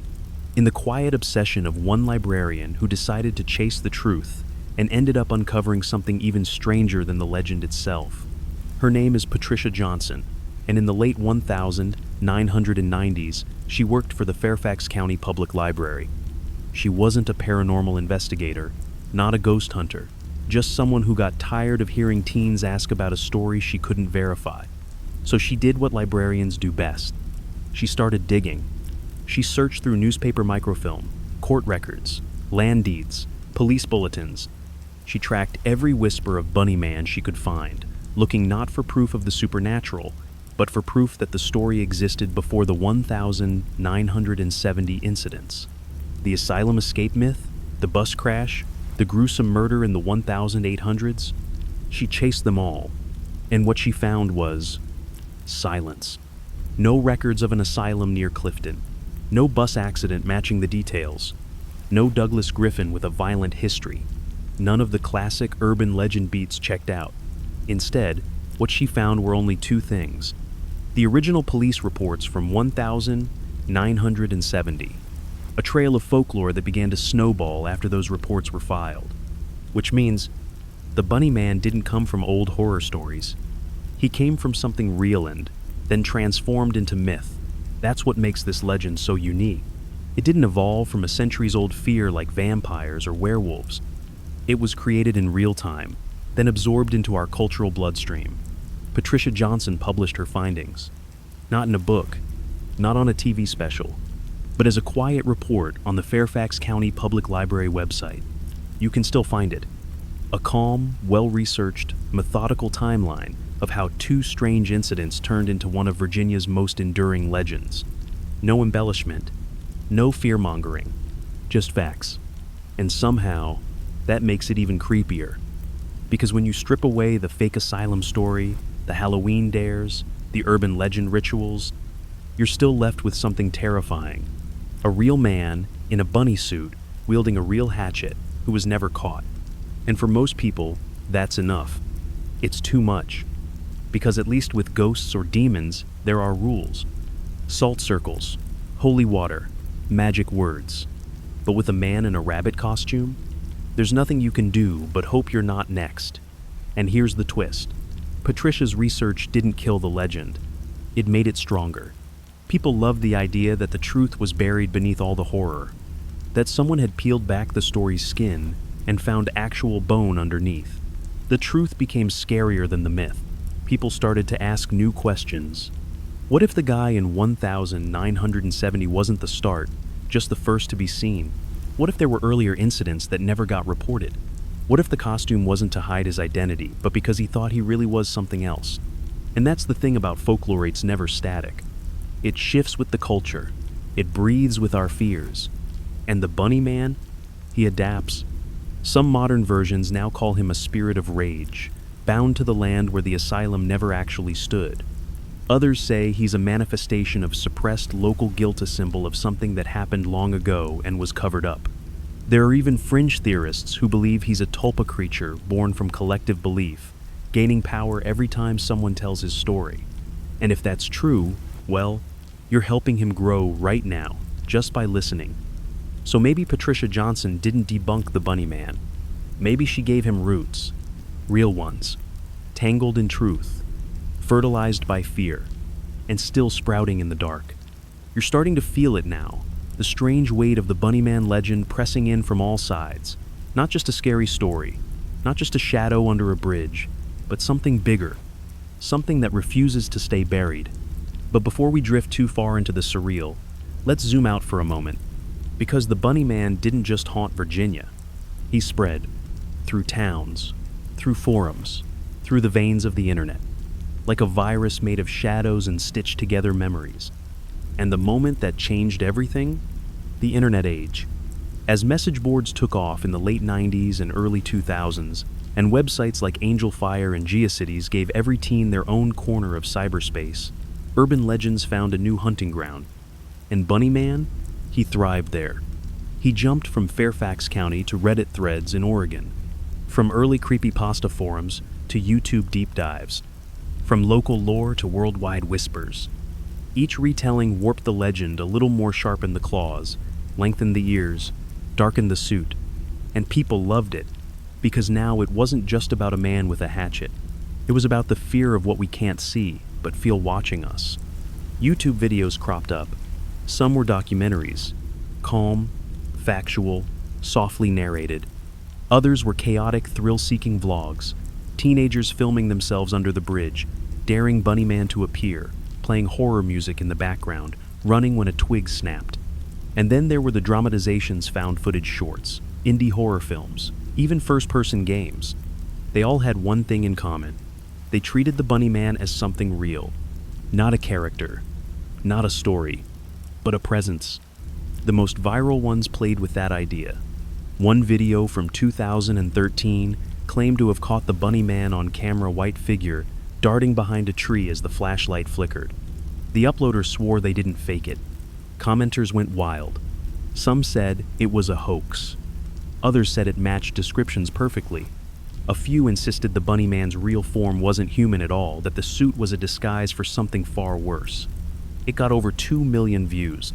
Speaker 1: in the quiet obsession of one librarian who decided to chase the truth and ended up uncovering something even stranger than the legend itself. Her name is Patricia Johnson, and in the late 1990s, she worked for the Fairfax County Public Library. She wasn't a paranormal investigator, not a ghost hunter, just someone who got tired of hearing teens ask about a story she couldn't verify. So she did what librarians do best. She started digging. She searched through newspaper microfilm, court records, land deeds, police bulletins. She tracked every whisper of Bunnyman she could find, looking not for proof of the supernatural, but for proof that the story existed before the 1,970 incidents. The asylum escape myth, the bus crash, the gruesome murder in the 1800s. She chased them all, and what she found was silence. No records of an asylum near Clifton. No bus accident matching the details. No Douglas Griffin with a violent history. None of the classic urban legend beats checked out. Instead, what she found were only two things. The original police reports from 1970. A trail of folklore that began to snowball after those reports were filed. Which means the Bunnyman didn't come from old horror stories. He came from something real and then transformed into myth. That's what makes this legend so unique. It didn't evolve from a centuries-old fear like vampires or werewolves. It was created in real time, then absorbed into our cultural bloodstream. Patricia Johnson published her findings. Not in a book, not on a TV special, but as a quiet report on the Fairfax County Public Library website. You can still find it. A calm, well-researched, methodical timeline of how two strange incidents turned into one of Virginia's most enduring legends. No embellishment, no fear-mongering, just facts. And somehow, that makes it even creepier. Because when you strip away the fake asylum story, the Halloween dares, the urban legend rituals, you're still left with something terrifying. A real man in a bunny suit wielding a real hatchet who was never caught. And for most people, that's enough. It's too much. Because at least with ghosts or demons, there are rules. Salt circles, holy water, magic words. But with a man in a rabbit costume, there's nothing you can do but hope you're not next. And here's the twist. Patricia's research didn't kill the legend. It made it stronger. People loved the idea that the truth was buried beneath all the horror, that someone had peeled back the story's skin and found actual bone underneath. The truth became scarier than the myth. People started to ask new questions. What if the guy in 1970 wasn't the start, just the first to be seen? What if there were earlier incidents that never got reported? What if the costume wasn't to hide his identity, but because he thought he really was something else? And that's the thing about folklore, it's never static. It shifts with the culture. It breathes with our fears. And the bunny man? He adapts. Some modern versions now call him a spirit of rage, bound to the land where the asylum never actually stood. Others say he's a manifestation of suppressed local guilt, a symbol of something that happened long ago and was covered up. There are even fringe theorists who believe he's a tulpa creature born from collective belief, gaining power every time someone tells his story. And if that's true, well, you're helping him grow right now, just by listening. So maybe Patricia Johnson didn't debunk the bunny man. Maybe she gave him roots, real ones, tangled in truth, fertilized by fear, and still sprouting in the dark. You're starting to feel it now, the strange weight of the bunny man legend pressing in from all sides. Not just a scary story, not just a shadow under a bridge, but something bigger, something that refuses to stay buried. But before we drift too far into the surreal, let's zoom out for a moment. Because the bunny man didn't just haunt Virginia. He spread through towns, through forums, through the veins of the internet, like a virus made of shadows and stitched together memories. And the moment that changed everything? The internet age. As message boards took off in the late 90s and early 2000s, and websites like Angel Fire and GeoCities gave every teen their own corner of cyberspace, urban legends found a new hunting ground. And Bunny Man? He thrived there. He jumped from Fairfax County to Reddit threads in Oregon, from early creepypasta forums to YouTube deep dives, from local lore to worldwide whispers. Each retelling warped the legend a little more, sharpened the claws, lengthened the ears, darkened the suit, and people loved it, because now it wasn't just about a man with a hatchet. It was about the fear of what we can't see, but feel watching us. YouTube videos cropped up. Some were documentaries, calm, factual, softly narrated. Others were chaotic, thrill-seeking vlogs, teenagers filming themselves under the bridge, daring Bunny Man to appear, playing horror music in the background, running when a twig snapped. And then there were the dramatizations, found footage shorts, indie horror films, even first-person games. They all had one thing in common. They treated the Bunny Man as something real, not a character, not a story, but a presence. The most viral ones played with that idea. One video from 2013 claimed to have caught the Bunny Man on camera, white figure darting behind a tree as the flashlight flickered. The uploader swore they didn't fake it. Commenters went wild. Some said it was a hoax. Others said it matched descriptions perfectly. A few insisted the Bunny Man's real form wasn't human at all, that the suit was a disguise for something far worse. It got over 2 million views,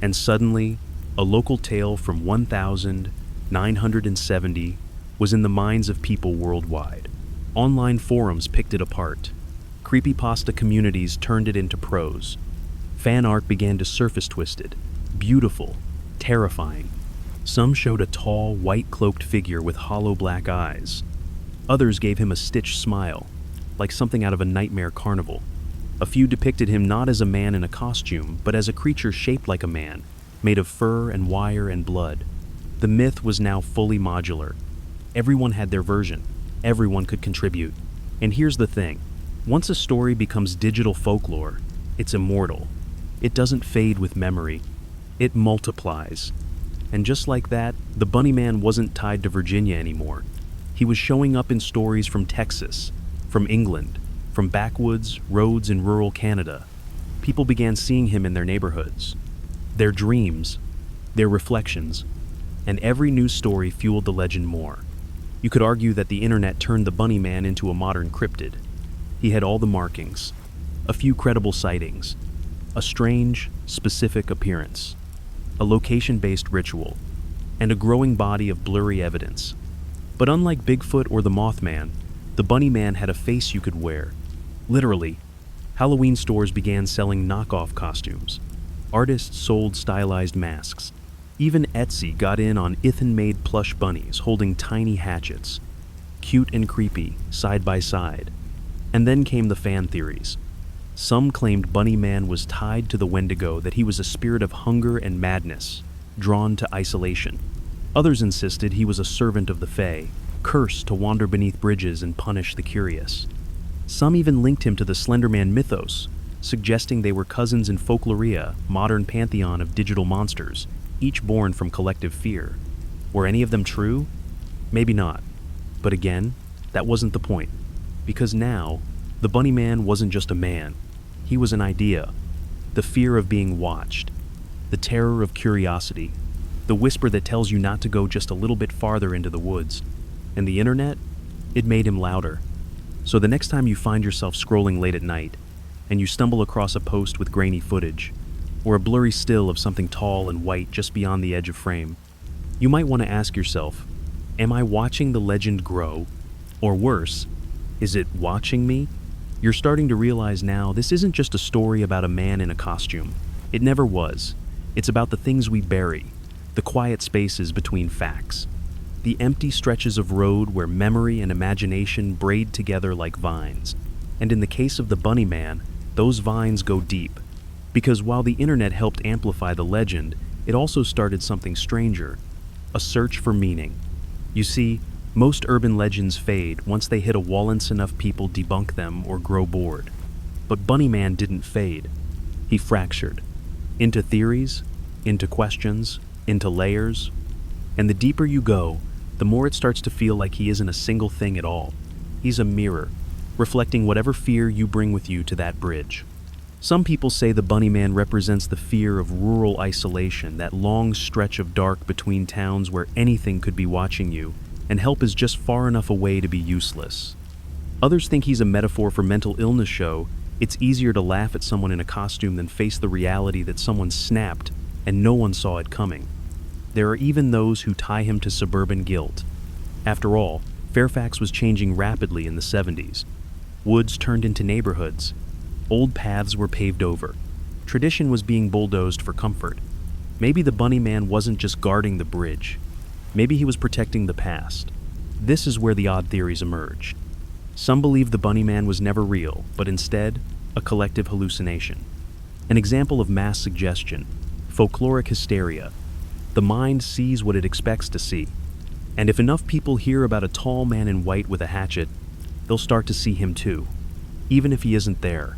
Speaker 1: and suddenly, a local tale from 1970 was in the minds of people worldwide. Online forums picked it apart. Creepypasta communities turned it into prose. Fan art began to surface, twisted, beautiful, terrifying. Some showed a tall, white-cloaked figure with hollow black eyes. Others gave him a stitched smile, like something out of a nightmare carnival. A few depicted him not as a man in a costume, but as a creature shaped like a man, made of fur and wire and blood. The myth was now fully modular. Everyone had their version. Everyone could contribute. And here's the thing. Once a story becomes digital folklore, it's immortal. It doesn't fade with memory. It multiplies. And just like that, the Bunny Man wasn't tied to Virginia anymore. He was showing up in stories from Texas, from England, from backwoods, roads in rural Canada. People began seeing him in their neighborhoods, their dreams, their reflections, and every news story fueled the legend more. You could argue that the internet turned the Bunny Man into a modern cryptid. He had all the markings, a few credible sightings, a strange, specific appearance, a location-based ritual, and a growing body of blurry evidence. But unlike Bigfoot or the Mothman, the Bunny Man had a face you could wear. Literally, Halloween stores began selling knockoff costumes. Artists sold stylized masks. Even Etsy got in on Ethan-made plush bunnies holding tiny hatchets, cute and creepy, side by side. And then came the fan theories. Some claimed Bunny Man was tied to the Wendigo, that he was a spirit of hunger and madness, drawn to isolation. Others insisted he was a servant of the Fae, cursed to wander beneath bridges and punish the curious. Some even linked him to the Slender Man mythos, suggesting they were cousins in Folklorea, modern pantheon of digital monsters, each born from collective fear. Were any of them true? Maybe not. But again, that wasn't the point. Because now, the Bunny Man wasn't just a man. He was an idea. The fear of being watched. The terror of curiosity. The whisper that tells you not to go just a little bit farther into the woods. And the internet? It made him louder. So the next time you find yourself scrolling late at night, and you stumble across a post with grainy footage, or a blurry still of something tall and white just beyond the edge of frame, you might want to ask yourself, am I watching the legend grow? Or worse, is it watching me? You're starting to realize now this isn't just a story about a man in a costume. It never was. It's about the things we bury, the quiet spaces between facts, the empty stretches of road where memory and imagination braid together like vines. And in the case of the Bunny Man, those vines go deep. Because while the internet helped amplify the legend, it also started something stranger, a search for meaning. You see, most urban legends fade once they hit a wall and enough people debunk them or grow bored. But Bunny Man didn't fade. He fractured. Into theories, into questions, into layers. And the deeper you go, the more it starts to feel like he isn't a single thing at all. He's a mirror, reflecting whatever fear you bring with you to that bridge. Some people say the Bunny Man represents the fear of rural isolation, that long stretch of dark between towns where anything could be watching you, and help is just far enough away to be useless. Others think he's a metaphor for mental illness. It's easier to laugh at someone in a costume than face the reality that someone snapped and no one saw it coming. There are even those who tie him to suburban guilt. After all, Fairfax was changing rapidly in the 70s. Woods turned into neighborhoods. Old paths were paved over. Tradition was being bulldozed for comfort. Maybe the Bunny Man wasn't just guarding the bridge. Maybe he was protecting the past. This is where the odd theories emerged. Some believe the Bunny Man was never real, but instead, a collective hallucination. An example of mass suggestion, folkloric hysteria. The mind sees what it expects to see. And if enough people hear about a tall man in white with a hatchet, they'll start to see him too. Even if he isn't there.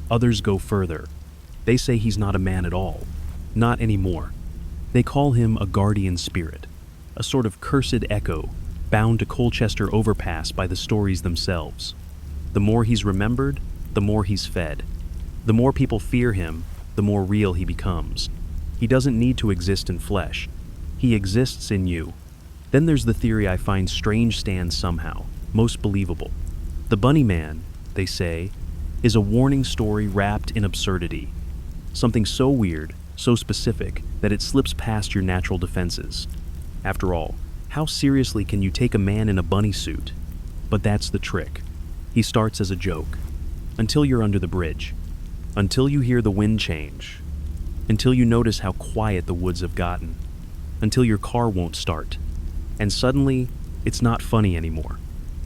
Speaker 1: Others go further. They say he's not a man at all. Not anymore. They call him a guardian spirit, a sort of cursed echo, bound to Colchester Overpass by the stories themselves. The more he's remembered, the more he's fed. The more people fear him, the more real he becomes. He doesn't need to exist in flesh. He exists in you. Then there's the theory I find strange stands somehow, most believable. The Bunny Man, they say, is a warning story wrapped in absurdity. Something so weird, so specific, that it slips past your natural defenses. After all, how seriously can you take a man in a bunny suit? But that's the trick. He starts as a joke. Until you're under the bridge. Until you hear the wind change. Until you notice how quiet the woods have gotten. Until your car won't start. And suddenly, it's not funny anymore.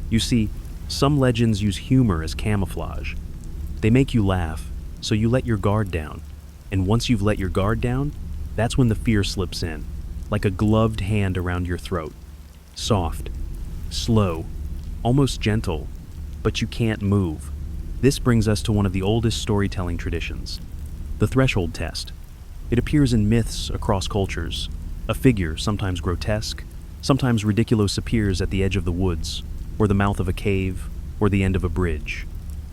Speaker 1: You see, some legends use humor as camouflage. They make you laugh, so you let your guard down. And once you've let your guard down, that's when the fear slips in, like a gloved hand around your throat. Soft, slow, almost gentle, but you can't move. This brings us to one of the oldest storytelling traditions, the threshold test. It appears in myths across cultures. A figure, sometimes grotesque, sometimes ridiculous, appears at the edge of the woods, or the mouth of a cave, or the end of a bridge.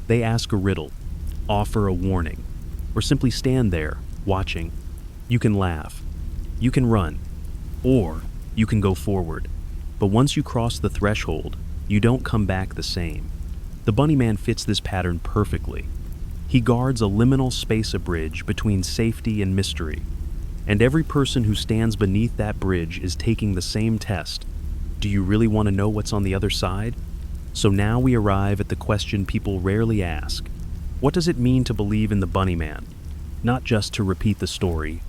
Speaker 1: They ask a riddle, offer a warning, or simply stand there, watching. You can laugh, you can run, or you can go forward. But once you cross the threshold, you don't come back the same. The Bunny Man fits this pattern perfectly. He guards a liminal space, a bridge between safety and mystery. And every person who stands beneath that bridge is taking the same test. Do you really want to know what's on the other side? So now we arrive at the question people rarely ask. What does it mean to believe in the Bunny Man? Not just to repeat the story,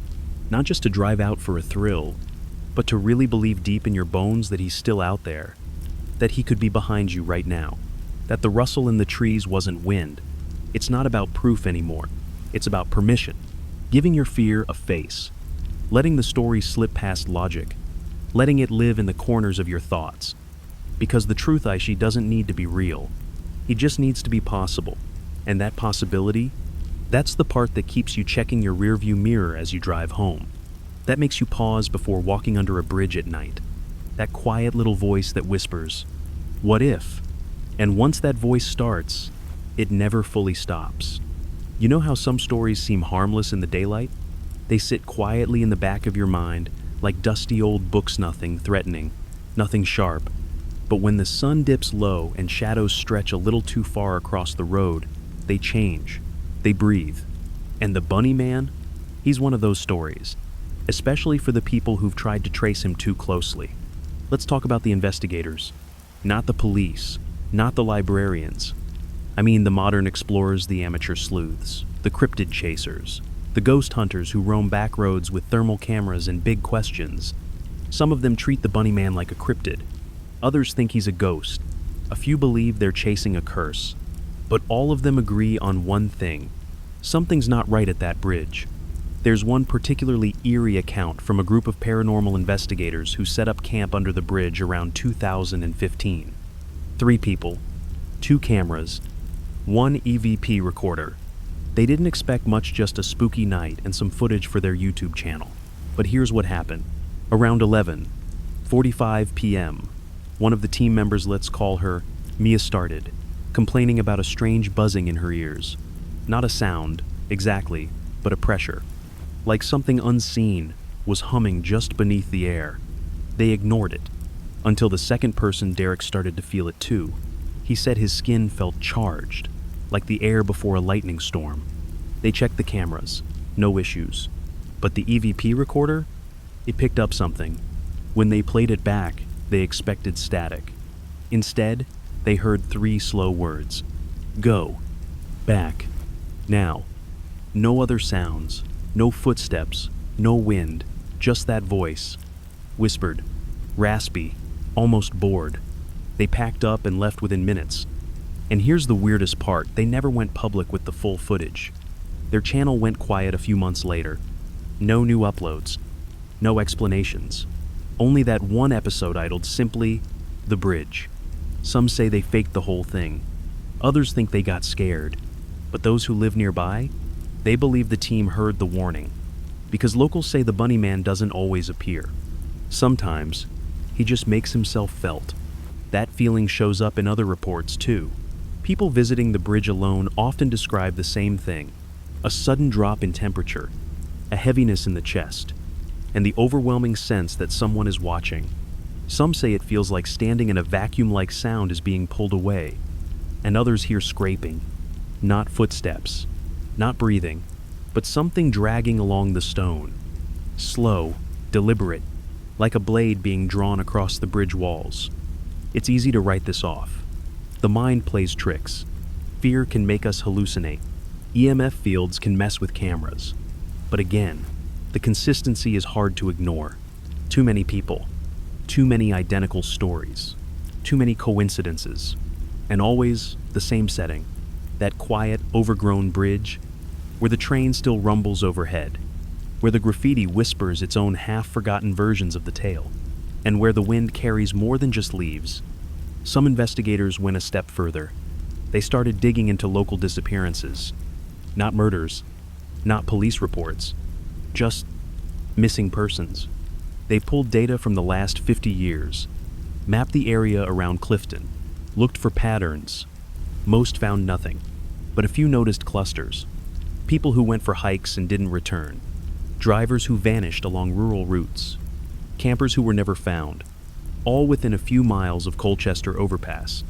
Speaker 1: not just to drive out for a thrill, but to really believe deep in your bones that he's still out there, that he could be behind you right now, that the rustle in the trees wasn't wind. It's not about proof anymore. It's about permission, giving your fear a face, letting the story slip past logic, letting it live in the corners of your thoughts. Because the truth, Aishi, doesn't need to be real. It just needs to be possible. And that possibility, that's the part that keeps you checking your rearview mirror as you drive home. That makes you pause before walking under a bridge at night. That quiet little voice that whispers, "What if?" And once that voice starts, it never fully stops. You know how some stories seem harmless in the daylight? They sit quietly in the back of your mind, like dusty old books, nothing threatening, nothing sharp. But when the sun dips low and shadows stretch a little too far across the road, they change, they breathe. And the Bunny Man? He's one of those stories, especially for the people who've tried to trace him too closely. Let's talk about the investigators. Not the police, not the librarians. I mean the modern explorers, the amateur sleuths, the cryptid chasers, the ghost hunters who roam back roads with thermal cameras and big questions. Some of them treat the Bunny Man like a cryptid. Others think he's a ghost. A few believe they're chasing a curse. But all of them agree on one thing. Something's not right at that bridge. There's one particularly eerie account from a group of paranormal investigators who set up camp under the bridge around 2015. 3 people, 2 cameras, 1 EVP recorder. They didn't expect much, just a spooky night and some footage for their YouTube channel. But here's what happened. Around 11:45 p.m., one of the team members, let's call her Mia, started complaining about a strange buzzing in her ears. Not a sound, exactly, but a pressure. Like something unseen was humming just beneath the air. They ignored it, until the second person, Derek, started to feel it too. He said his skin felt charged, like the air before a lightning storm. They checked the cameras, no issues. But the EVP recorder? It picked up something. When they played it back, they expected static. Instead, they heard 3 slow words. Go. Back. Now. No other sounds. No footsteps. No wind. Just that voice. Whispered. Raspy. Almost bored. They packed up and left within minutes. And here's the weirdest part. They never went public with the full footage. Their channel went quiet a few months later. No new uploads. No explanations. Only that one episode titled simply, The Bridge. Some say they faked the whole thing. Others think they got scared. But those who live nearby, they believe the team heard the warning. Because locals say the Bunny Man doesn't always appear. Sometimes, he just makes himself felt. That feeling shows up in other reports too. People visiting the bridge alone often describe the same thing. A sudden drop in temperature, a heaviness in the chest, and the overwhelming sense that someone is watching. Some say it feels like standing in a vacuum-like sound is being pulled away, and others hear scraping. Not footsteps, not breathing, but something dragging along the stone. Slow, deliberate, like a blade being drawn across the bridge walls. It's easy to write this off. The mind plays tricks. Fear can make us hallucinate. EMF fields can mess with cameras. But again, the consistency is hard to ignore. Too many people, too many identical stories, too many coincidences, and always the same setting. That quiet, overgrown bridge, where the train still rumbles overhead, where the graffiti whispers its own half-forgotten versions of the tale, and where the wind carries more than just leaves. Some investigators went a step further. They started digging into local disappearances. Not murders, not police reports, just missing persons. They pulled data from the last 50 years, mapped the area around Clifton, looked for patterns. Most found nothing, but a few noticed clusters. People who went for hikes and didn't return. Drivers who vanished along rural routes. Campers who were never found. All within a few miles of Colchester Overpass.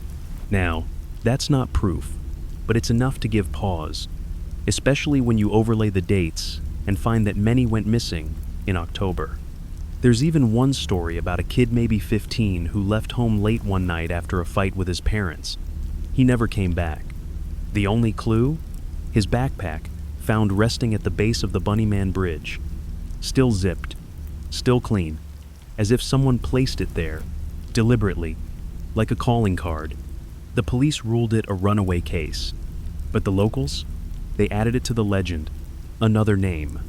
Speaker 1: Now, that's not proof, but it's enough to give pause, especially when you overlay the dates and find that many went missing in October. There's even one story about a kid, maybe 15, who left home late one night after a fight with his parents. He never came back. The only clue? His backpack, found resting at the base of the Bunnyman Bridge. Still zipped, still clean, as if someone placed it there, deliberately, like a calling card. The police ruled it a runaway case. But the locals? They added it to the legend. Another name.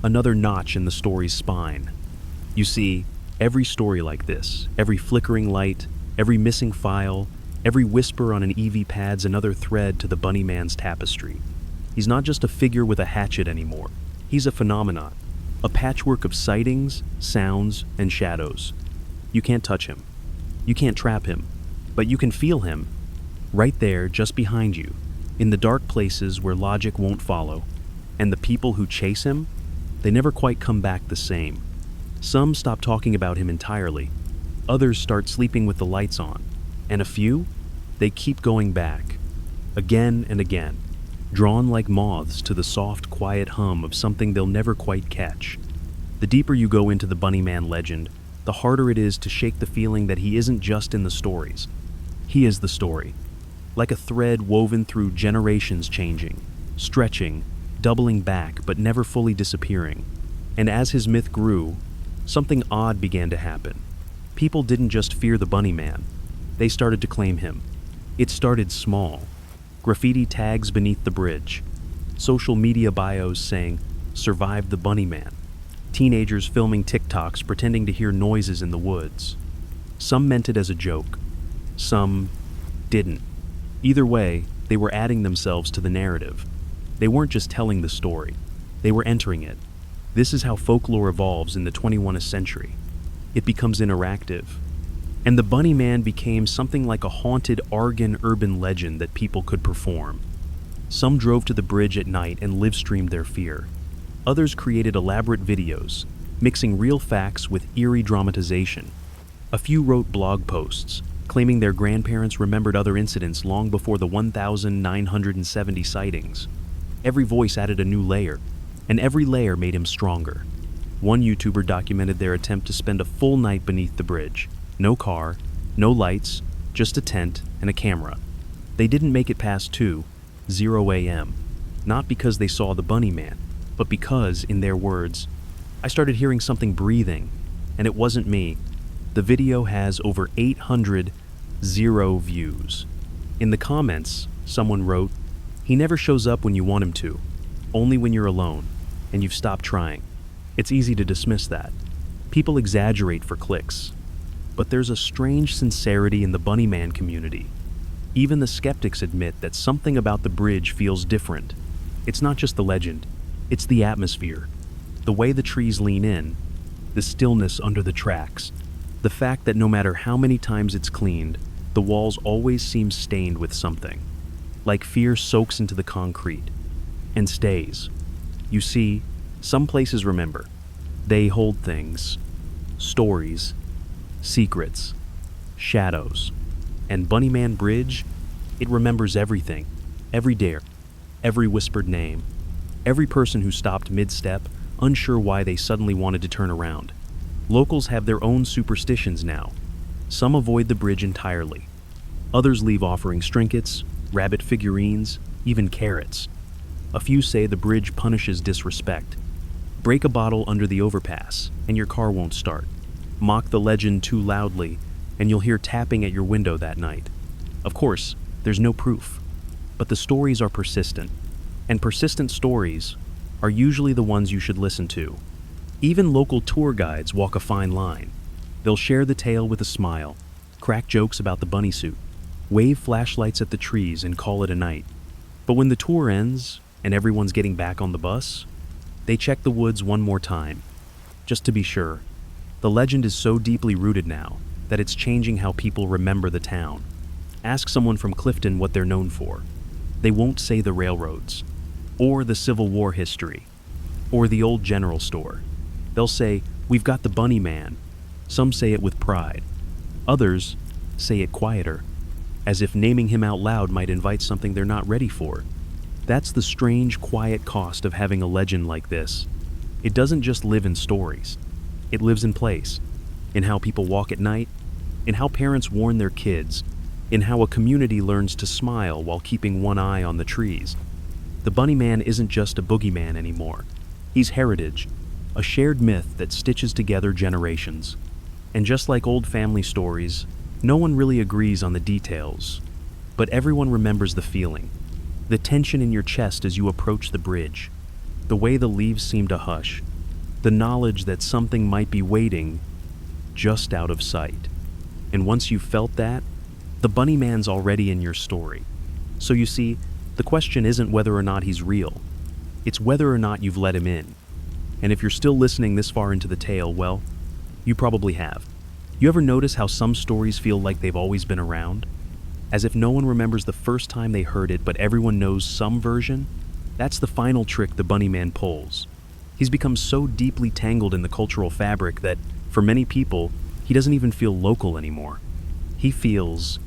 Speaker 1: Another notch in the story's spine. You see, every story like this, every flickering light, every missing file, every whisper on an EV pad's another thread to the Bunnyman's tapestry. He's not just a figure with a hatchet anymore. He's a phenomenon. A patchwork of sightings, sounds, and shadows. You can't touch him. You can't trap him. But you can feel him. Right there, just behind you. In the dark places where logic won't follow. And the people who chase him, they never quite come back the same. Some stop talking about him entirely. Others start sleeping with the lights on. And a few, they keep going back. Again and again. Drawn like moths to the soft, quiet hum of something they'll never quite catch. The deeper you go into the Bunnyman legend, the harder it is to shake the feeling that he isn't just in the stories. He is the story. Like a thread woven through generations changing, stretching, doubling back but never fully disappearing. And as his myth grew, something odd began to happen. People didn't just fear the Bunnyman. They started to claim him. It started small. Graffiti tags beneath the bridge. Social media bios saying, "Survived the Bunnyman." Teenagers filming TikToks pretending to hear noises in the woods. Some meant it as a joke. Some didn't. Either way, they were adding themselves to the narrative. They weren't just telling the story. They were entering it. This is how folklore evolves in the 21st century. It becomes interactive. And the Bunnyman became something like a haunted Argan urban legend that people could perform. Some drove to the bridge at night and live-streamed their fear. Others created elaborate videos, mixing real facts with eerie dramatization. A few wrote blog posts, claiming their grandparents remembered other incidents long before the 1,970 sightings. Every voice added a new layer, and every layer made him stronger. One YouTuber documented their attempt to spend a full night beneath the bridge. No car, no lights, just a tent and a camera. They didn't make it past 2:00 a.m., not because they saw the Bunnyman, but because, in their words, "I started hearing something breathing, and it wasn't me." The video has over 800 views. In the comments, someone wrote, "He never shows up when you want him to, only when you're alone, and you've stopped trying." It's easy to dismiss that. People exaggerate for clicks. But there's a strange sincerity in the Bunnyman community. Even the skeptics admit that something about the bridge feels different. It's not just the legend, it's the atmosphere. The way the trees lean in, the stillness under the tracks, the fact that no matter how many times it's cleaned, the walls always seem stained with something. Like fear soaks into the concrete and stays. You see, some places remember. They hold things, stories, secrets, shadows. And Bunnyman Bridge, it remembers everything, every dare, every whispered name, every person who stopped mid-step, unsure why they suddenly wanted to turn around. Locals have their own superstitions now. Some avoid the bridge entirely. Others leave offerings trinkets, rabbit figurines, even carrots. A few say the bridge punishes disrespect. Break a bottle under the overpass, and your car won't start. Mock the legend too loudly, and you'll hear tapping at your window that night. Of course, there's no proof, but the stories are persistent, and persistent stories are usually the ones you should listen to. Even local tour guides walk a fine line. They'll share the tale with a smile, crack jokes about the bunny suit, wave flashlights at the trees and call it a night. But when the tour ends and everyone's getting back on the bus, they check the woods one more time, just to be sure. The legend is so deeply rooted now that it's changing how people remember the town. Ask someone from Clifton what they're known for. They won't say the railroads, or the Civil War history, or the old general store. They'll say, "We've got the Bunnyman." Some say it with pride. Others say it quieter, as if naming him out loud might invite something they're not ready for. That's the strange, quiet cost of having a legend like this. It doesn't just live in stories. It lives in place, in how people walk at night, in how parents warn their kids, in how a community learns to smile while keeping one eye on the trees. The bunny man isn't just a boogeyman anymore. He's heritage, a shared myth that stitches together generations. And just like old family stories, no one really agrees on the details, but everyone remembers the feeling, the tension in your chest as you approach the bridge, the way the leaves seem to hush, the knowledge that something might be waiting just out of sight. And once you've felt that, the bunny man's already in your story. So you see, the question isn't whether or not he's real. It's whether or not you've let him in. And if you're still listening this far into the tale, well, you probably have. You ever notice how some stories feel like they've always been around? As if no one remembers the first time they heard it, but everyone knows some version? That's the final trick the bunny man pulls. He's become so deeply tangled in the cultural fabric that, for many people, he doesn't even feel local anymore. He feels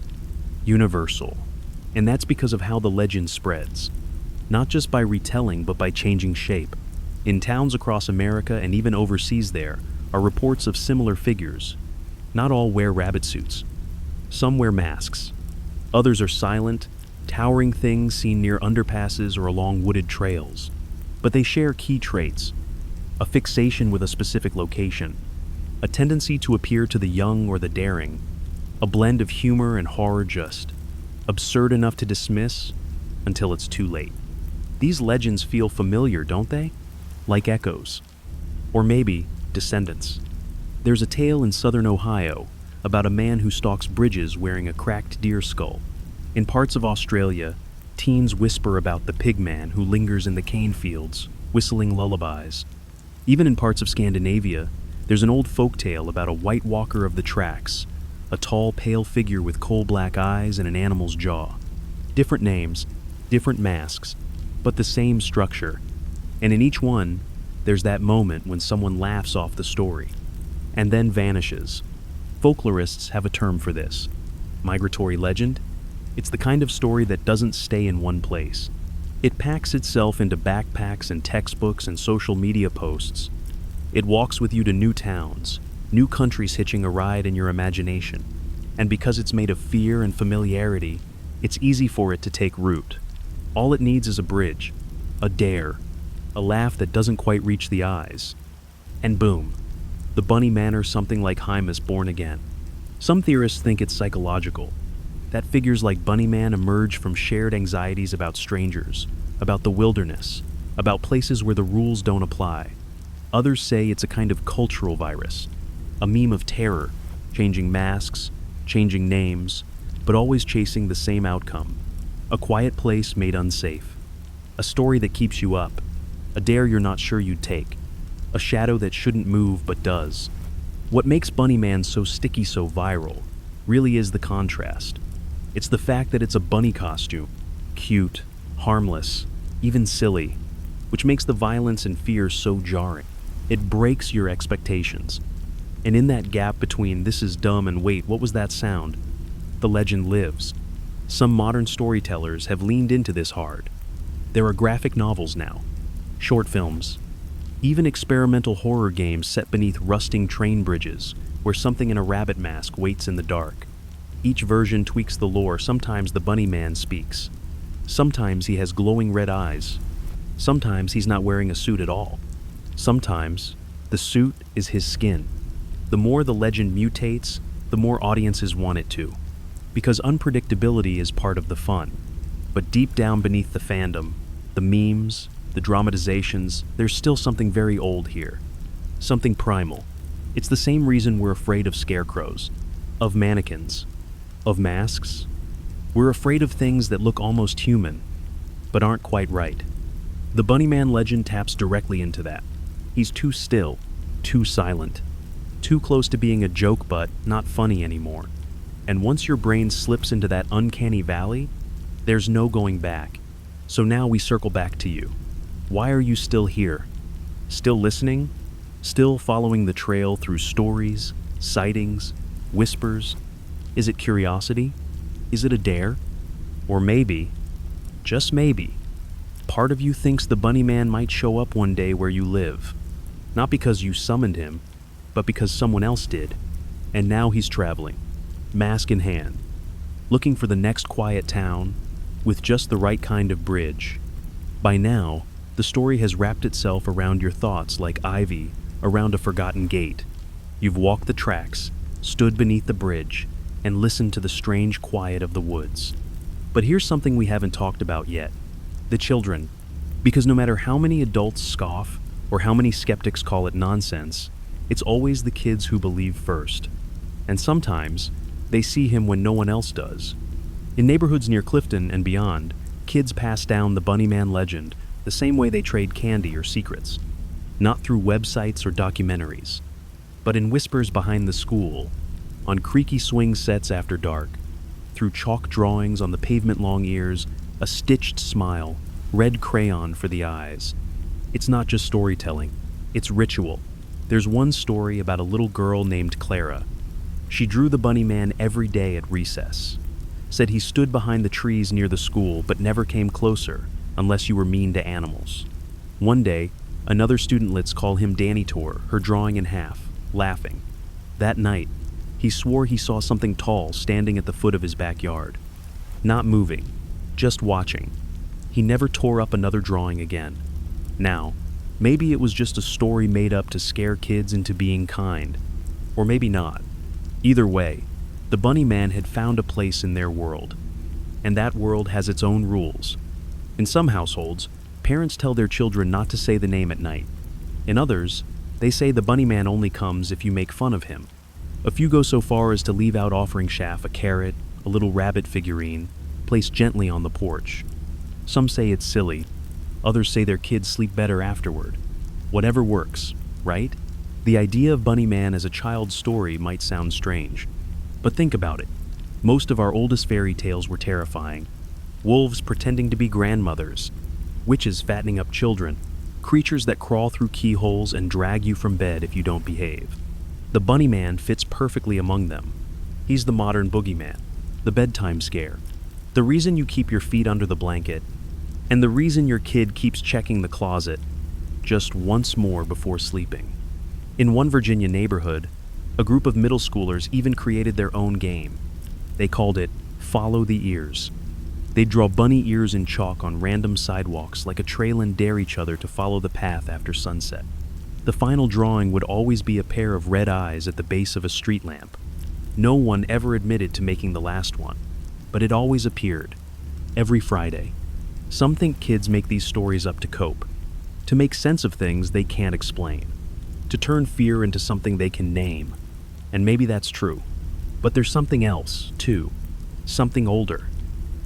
Speaker 1: universal. And that's because of how the legend spreads. Not just by retelling, but by changing shape. In towns across America and even overseas there are reports of similar figures. Not all wear rabbit suits. Some wear masks. Others are silent, towering things seen near underpasses or along wooded trails. But they share key traits: a fixation with a specific location, a tendency to appear to the young or the daring, a blend of humor and horror, just absurd enough to dismiss until it's too late. These legends feel familiar, don't they? Like echoes. Or maybe descendants. There's a tale in southern Ohio about a man who stalks bridges wearing a cracked deer skull. In parts of Australia, teens whisper about the pig man who lingers in the cane fields, whistling lullabies. Even in parts of Scandinavia, there's an old folktale about a white walker of the tracks, a tall, pale figure with coal-black eyes and an animal's jaw. Different names, different masks, but the same structure. And in each one, there's that moment when someone laughs off the story, and then vanishes. Folklorists have a term for this: migratory legend. It's the kind of story that doesn't stay in one place. It packs itself into backpacks and textbooks and social media posts. It walks with you to new towns, new countries, hitching a ride in your imagination. And because it's made of fear and familiarity, it's easy for it to take root. All it needs is a bridge, a dare, a laugh that doesn't quite reach the eyes. And boom, the bunny manor, something like Hymus born again. Some theorists think it's psychological, that figures like Bunny Man emerge from shared anxieties about strangers, about the wilderness, about places where the rules don't apply. Others say it's a kind of cultural virus, a meme of terror, changing masks, changing names, but always chasing the same outcome: a quiet place made unsafe, a story that keeps you up, a dare you're not sure you'd take, a shadow that shouldn't move but does. What makes Bunny Man so sticky, so viral, really is the contrast. It's the fact that it's a bunny costume, cute, harmless, even silly, which makes the violence and fear so jarring. It breaks your expectations. And in that gap between "this is dumb" and "wait, what was that sound?" the legend lives. Some modern storytellers have leaned into this hard. There are graphic novels now, short films, even experimental horror games set beneath rusting train bridges where something in a rabbit mask waits in the dark. Each version tweaks the lore. Sometimes the bunny man speaks. Sometimes he has glowing red eyes. Sometimes he's not wearing a suit at all. Sometimes the suit is his skin. The more the legend mutates, the more audiences want it to, because unpredictability is part of the fun. But deep down beneath the fandom, the memes, the dramatizations, there's still something very old here. Something primal. It's the same reason we're afraid of scarecrows, of mannequins, of masks. We're afraid of things that look almost human, but aren't quite right. The Bunny Man legend taps directly into that. He's too still, too silent, too close to being a joke but not funny anymore. And once your brain slips into that uncanny valley, there's no going back. So now we circle back to you. Why are you still here? Still listening? Still following the trail through stories, sightings, whispers? Is it curiosity? Is it a dare? Or maybe, just maybe, part of you thinks the Bunny Man might show up one day where you live. Not because you summoned him, but because someone else did. And now he's traveling, mask in hand, looking for the next quiet town with just the right kind of bridge. By now, the story has wrapped itself around your thoughts like ivy around a forgotten gate. You've walked the tracks, stood beneath the bridge, and listened to the strange quiet of the woods. But here's something we haven't talked about yet: the children. Because no matter how many adults scoff or how many skeptics call it nonsense, it's always the kids who believe first. And sometimes, they see him when no one else does. In neighborhoods near Clifton and beyond, kids pass down the Bunnyman legend the same way they trade candy or secrets. Not through websites or documentaries, but in whispers behind the school, on creaky swing sets after dark, through chalk drawings on the pavement long ears, a stitched smile, red crayon for the eyes. It's not just storytelling, it's ritual. There's one story about a little girl named Clara. She drew the Bunnyman every day at recess. Said he stood behind the trees near the school but never came closer unless you were mean to animals. One day, another student lets call him Danny tore her drawing in half, laughing. That night, he swore he saw something tall standing at the foot of his backyard. Not moving, just watching. He never tore up another drawing again. Now, maybe it was just a story made up to scare kids into being kind. Or maybe not. Either way, the Bunnyman had found a place in their world. And that world has its own rules. In some households, parents tell their children not to say the name at night. In others, they say the Bunnyman only comes if you make fun of him. A few go so far as to leave out offering Shaft a carrot, a little rabbit figurine, placed gently on the porch. Some say it's silly, others say their kids sleep better afterward. Whatever works, right? The idea of Bunnyman as a child's story might sound strange. But think about it. Most of our oldest fairy tales were terrifying. Wolves pretending to be grandmothers, witches fattening up children, creatures that crawl through keyholes and drag you from bed if you don't behave. The Bunnyman fits perfectly among them. He's the modern boogeyman, the bedtime scare, the reason you keep your feet under the blanket, and the reason your kid keeps checking the closet just once more before sleeping. In one Virginia neighborhood, a group of middle schoolers even created their own game. They called it Follow the Ears. They'd draw bunny ears in chalk on random sidewalks like a trail and dare each other to follow the path after sunset. The final drawing would always be a pair of red eyes at the base of a street lamp. No one ever admitted to making the last one, but it always appeared, every Friday. Some think kids make these stories up to cope, to make sense of things they can't explain, to turn fear into something they can name. And maybe that's true. But there's something else, too. Something older.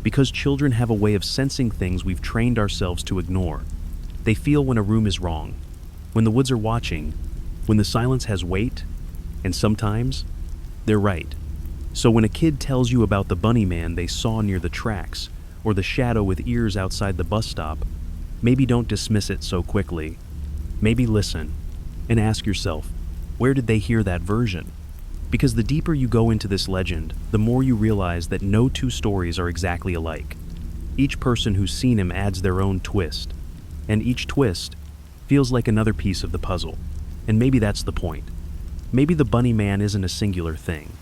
Speaker 1: Because children have a way of sensing things we've trained ourselves to ignore. They feel when a room is wrong, when the woods are watching, when the silence has weight, and sometimes they're right. So when a kid tells you about the Bunnyman they saw near the tracks, or the shadow with ears outside the bus stop, maybe don't dismiss it so quickly. Maybe listen and ask yourself, where did they hear that version? Because the deeper you go into this legend, the more you realize that no two stories are exactly alike. Each person who's seen him adds their own twist, and each twist feels like another piece of the puzzle. And maybe that's the point. Maybe the Bunnyman isn't a singular thing.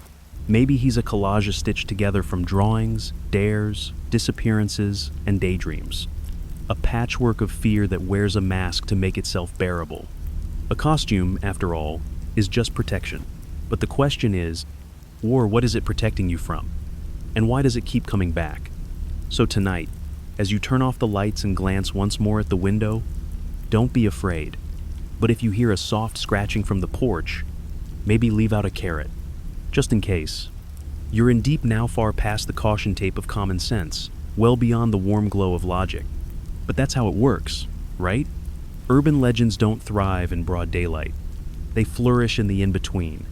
Speaker 1: Maybe he's a collage stitched together from drawings, dares, disappearances, and daydreams. A patchwork of fear that wears a mask to make itself bearable. A costume, after all, is just protection. But the question is, what is it protecting you from? And why does it keep coming back? So tonight, as you turn off the lights and glance once more at the window, don't be afraid. But if you hear a soft scratching from the porch, maybe leave out a carrot, just in case. You're in deep now, far past the caution tape of common sense, well beyond the warm glow of logic. But that's how it works, right? Urban legends don't thrive in broad daylight. They flourish in the in-between.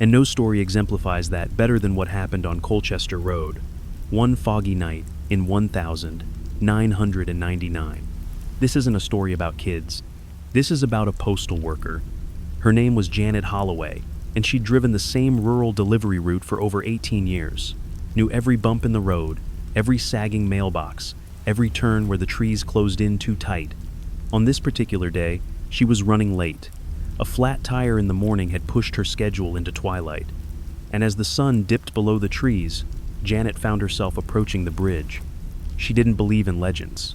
Speaker 1: And no story exemplifies that better than what happened on Colchester Road, one foggy night in 1999. This isn't a story about kids. This is about a postal worker. Her name was Janet Holloway, and she'd driven the same rural delivery route for over 18 years. Knew every bump in the road, every sagging mailbox, every turn where the trees closed in too tight. On this particular day, she was running late. A flat tire in the morning had pushed her schedule into twilight. And as the sun dipped below the trees, Janet found herself approaching the bridge. She didn't believe in legends.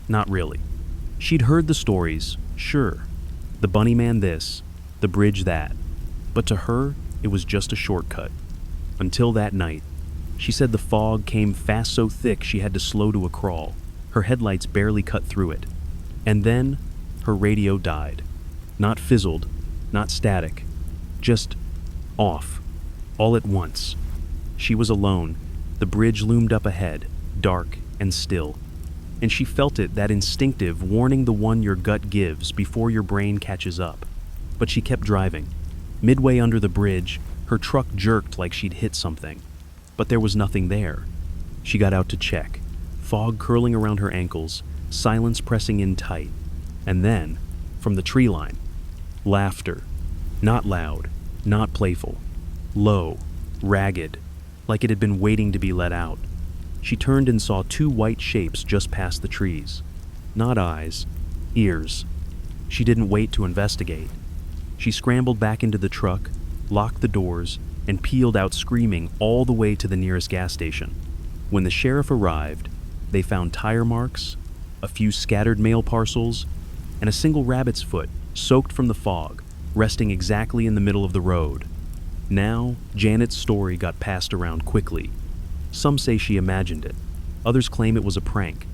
Speaker 1: Not really. She'd heard the stories, sure. The bunny man this, the bridge that. But to her, it was just a shortcut. Until that night. She said the fog came fast so thick she had to slow to a crawl. Her headlights barely cut through it. And then, her radio died. Not fizzled, not static. Just off. All at once. She was alone. The bridge loomed up ahead, dark and still. And she felt it, that instinctive warning, the one your gut gives before your brain catches up. But she kept driving. Midway under the bridge, her truck jerked like she'd hit something. But there was nothing there. She got out to check. Fog curling around her ankles, silence pressing in tight. And then, from the tree line, laughter. Not loud, not playful. Low, ragged, like it had been waiting to be let out. She turned and saw two white shapes just past the trees. Not eyes, ears. She didn't wait to investigate. She scrambled back into the truck, locked the doors, and peeled out screaming all the way to the nearest gas station. When the sheriff arrived, they found tire marks, a few scattered mail parcels, and a single rabbit's foot, soaked from the fog, resting exactly in the middle of the road. Now, Janet's story got passed around quickly. Some say she imagined it. Others claim it was a prank.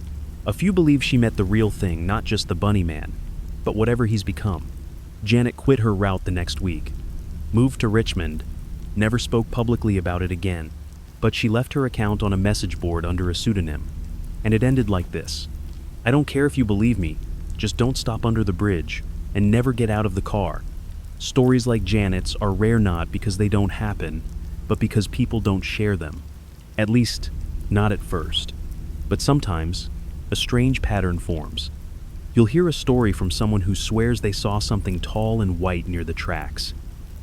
Speaker 1: A few believe she met the real thing, not just the bunny man, but whatever he's become. Janet quit her route the next week, moved to Richmond, never spoke publicly about it again, but she left her account on a message board under a pseudonym. And it ended like this: I don't care if you believe me, just don't stop under the bridge, and never get out of the car. Stories like Janet's are rare not because they don't happen, but because people don't share them. At least, not at first. But sometimes, a strange pattern forms. You'll hear a story from someone who swears they saw something tall and white near the tracks.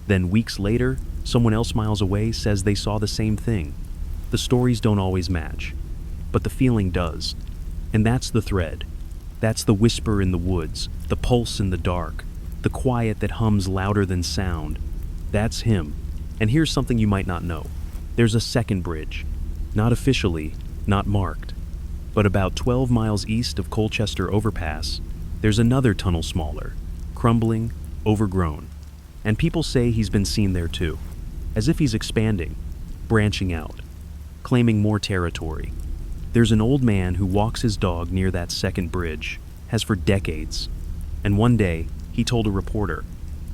Speaker 1: Then weeks later, someone else miles away says they saw the same thing. The stories don't always match, but the feeling does. And that's the thread. That's the whisper in the woods, the pulse in the dark, the quiet that hums louder than sound. That's him. And here's something you might not know. There's a second bridge. Not officially, not marked. But about 12 miles east of Colchester Overpass, there's another tunnel smaller, crumbling, overgrown. And people say he's been seen there too, as if he's expanding, branching out, claiming more territory. There's an old man who walks his dog near that second bridge, has for decades. And one day, he told a reporter,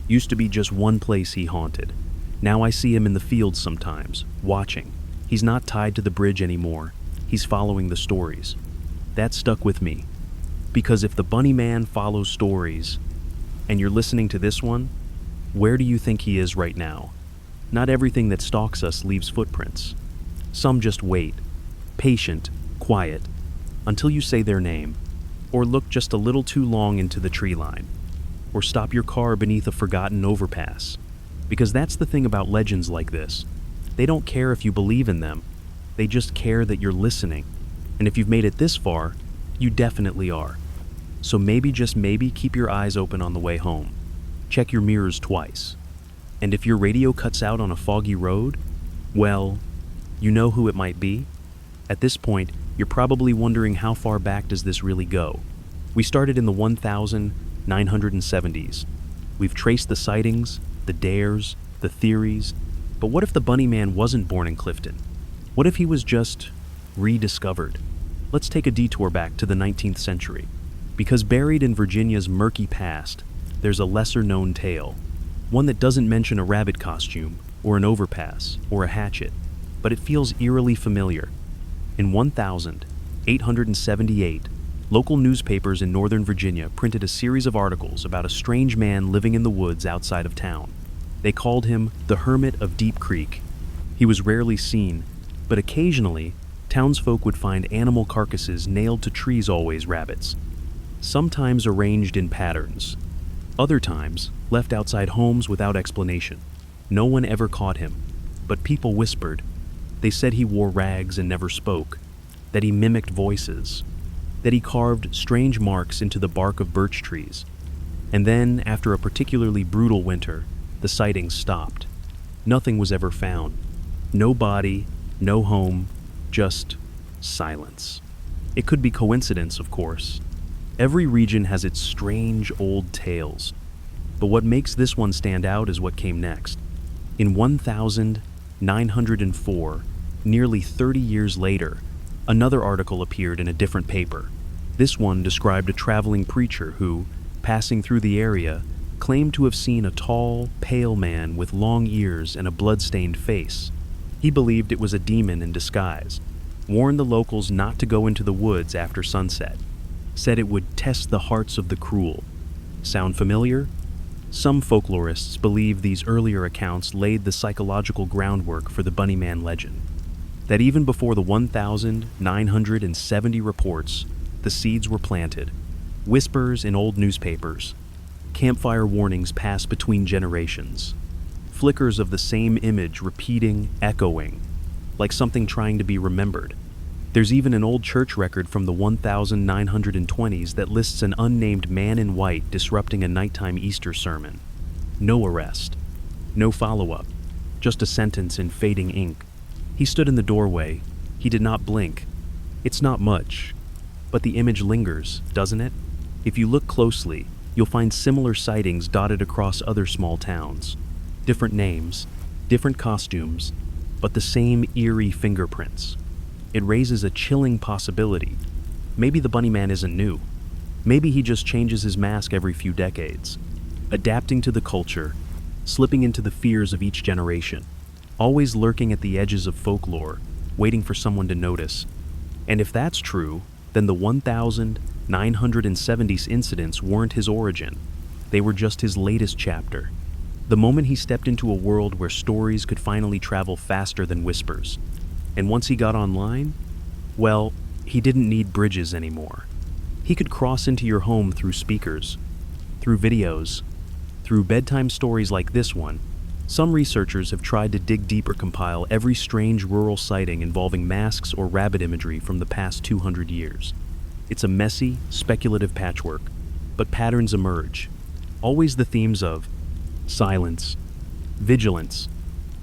Speaker 1: used to be just one place he haunted. Now I see him in the fields sometimes, watching. He's not tied to the bridge anymore. He's following the stories. That stuck with me. Because if the bunny man follows stories, and you're listening to this one, where do you think he is right now? Not everything that stalks us leaves footprints. Some just wait, patient, quiet, until you say their name, or look just a little too long into the tree line, or stop your car beneath a forgotten overpass. Because that's the thing about legends like this. They don't care if you believe in them. They just care that you're listening. And if you've made it this far, you definitely are. So maybe, just maybe, keep your eyes open on the way home. Check your mirrors twice. And if your radio cuts out on a foggy road, well, you know who it might be? At this point, you're probably wondering, how far back does this really go? We started in the 1970s. We've traced the sightings, the dares, the theories. But what if the bunny man wasn't born in Clifton? What if he was just rediscovered? Let's take a detour back to the 19th century. Because buried in Virginia's murky past, there's a lesser-known tale. One that doesn't mention a rabbit costume, or an overpass, or a hatchet, but it feels eerily familiar. In 1878, local newspapers in Northern Virginia printed a series of articles about a strange man living in the woods outside of town. They called him the Hermit of Deep Creek. He was rarely seen, but occasionally, townsfolk would find animal carcasses nailed to trees, always rabbits. Sometimes arranged in patterns. Other times, left outside homes without explanation. No one ever caught him, but people whispered. They said he wore rags and never spoke, that he mimicked voices, that he carved strange marks into the bark of birch trees. And then, after a particularly brutal winter, the sightings stopped. Nothing was ever found. No body, no home, just silence. It could be coincidence, of course, Every region has its strange old tales, but what makes this one stand out is what came next. In 1904, nearly 30 years later, another article appeared in a different paper. This one described a traveling preacher who, passing through the area, claimed to have seen a tall, pale man with long ears and a blood-stained face. He believed it was a demon in disguise, warned the locals not to go into the woods after sunset, said it would test the hearts of the cruel. Sound familiar? Some folklorists believe these earlier accounts laid the psychological groundwork for the Bunnyman legend. That even before the 1,970 reports, the seeds were planted. Whispers in old newspapers, campfire warnings passed between generations, flickers of the same image repeating, echoing, like something trying to be remembered. There's even an old church record from the 1920s that lists an unnamed man in white disrupting a nighttime Easter sermon. No arrest, no follow-up, just a sentence in fading ink. He stood in the doorway. He did not blink. It's not much, but the image lingers, doesn't it? If you look closely, you'll find similar sightings dotted across other small towns. Different names, different costumes, but the same eerie fingerprints. It raises a chilling possibility. Maybe the Bunnyman isn't new. Maybe he just changes his mask every few decades, adapting to the culture, slipping into the fears of each generation, always lurking at the edges of folklore, waiting for someone to notice. And if that's true, then the 1,970 incidents weren't his origin. They were just his latest chapter. The moment he stepped into a world where stories could finally travel faster than whispers. And once he got online, well, he didn't need bridges anymore. He could cross into your home through speakers, through videos, through bedtime stories like this one. Some researchers have tried to dig deep or compile every strange rural sighting involving masks or rabbit imagery from the past 200 years. It's a messy, speculative patchwork, but patterns emerge. Always the themes of silence, vigilance,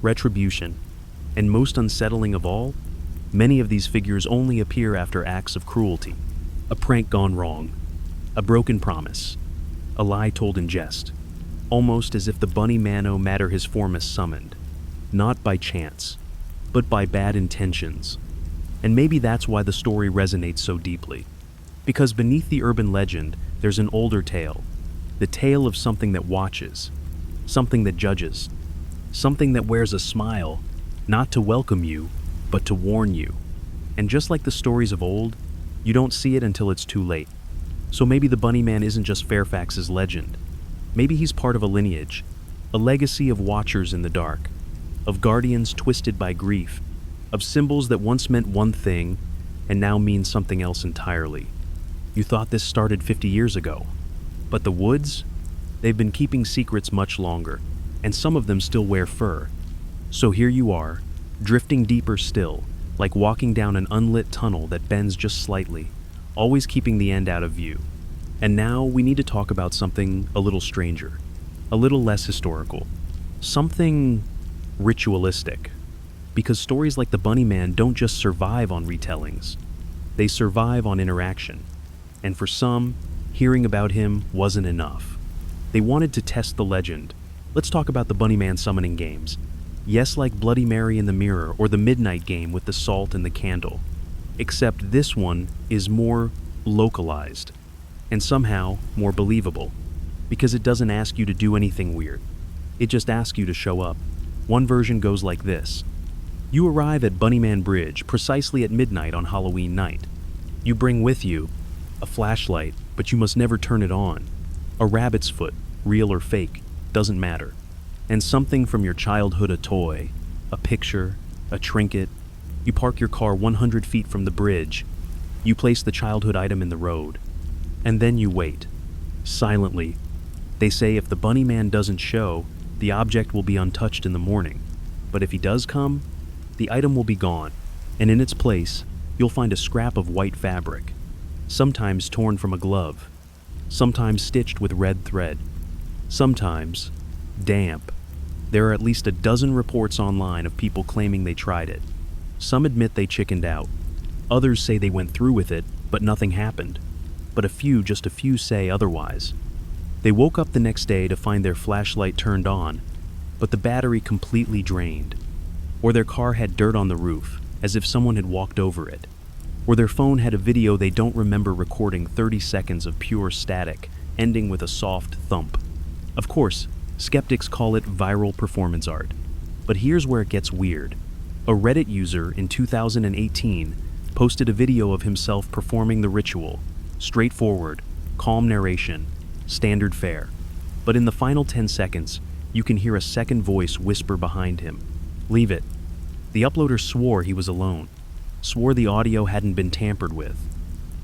Speaker 1: retribution, and most unsettling of all, many of these figures only appear after acts of cruelty. A prank gone wrong, a broken promise, a lie told in jest, almost as if the Bunnyman matter his form is summoned, not by chance, but by bad intentions. And maybe that's why the story resonates so deeply. Because beneath the urban legend, there's an older tale, the tale of something that watches, something that judges, something that wears a smile, not to welcome you, but to warn you. And just like the stories of old, you don't see it until it's too late. So maybe the Bunnyman isn't just Fairfax's legend. Maybe he's part of a lineage, a legacy of watchers in the dark, of guardians twisted by grief, of symbols that once meant one thing and now mean something else entirely. You thought this started 50 years ago, but the woods? They've been keeping secrets much longer, and some of them still wear fur. So here you are, drifting deeper still, like walking down an unlit tunnel that bends just slightly, always keeping the end out of view. And now we need to talk about something a little stranger, a little less historical, something ritualistic. Because stories like the Bunnyman don't just survive on retellings, they survive on interaction. And for some, hearing about him wasn't enough. They wanted to test the legend. Let's talk about the Bunnyman summoning games. Yes, like Bloody Mary in the mirror or the midnight game with the salt and the candle. Except this one is more localized and somehow more believable because it doesn't ask you to do anything weird. It just asks you to show up. One version goes like this. You arrive at Bunnyman Bridge precisely at midnight on Halloween night. You bring with you a flashlight, but you must never turn it on. A rabbit's foot, real or fake, doesn't matter. And something from your childhood, a toy, a picture, a trinket. You park your car 100 feet from the bridge. You place the childhood item in the road. And then you wait. Silently. They say if the Bunnyman doesn't show, the object will be untouched in the morning. But if he does come, the item will be gone. And in its place, you'll find a scrap of white fabric. Sometimes torn from a glove. Sometimes stitched with red thread. Sometimes damp. There are at least a dozen reports online of people claiming they tried it. Some admit they chickened out. Others say they went through with it, but nothing happened. but just a few say otherwise. They woke up the next day to find their flashlight turned on, but the battery completely drained. Or their car had dirt on the roof, as if someone had walked over it. Or their phone had a video they don't remember recording 30 seconds of pure static, ending with a soft thump. Of course, skeptics call it viral performance art. But here's where it gets weird. A Reddit user in 2018 posted a video of himself performing the ritual. Straightforward, calm narration, standard fare. But in the final 10 seconds, you can hear a second voice whisper behind him. Leave it. The uploader swore he was alone, swore the audio hadn't been tampered with.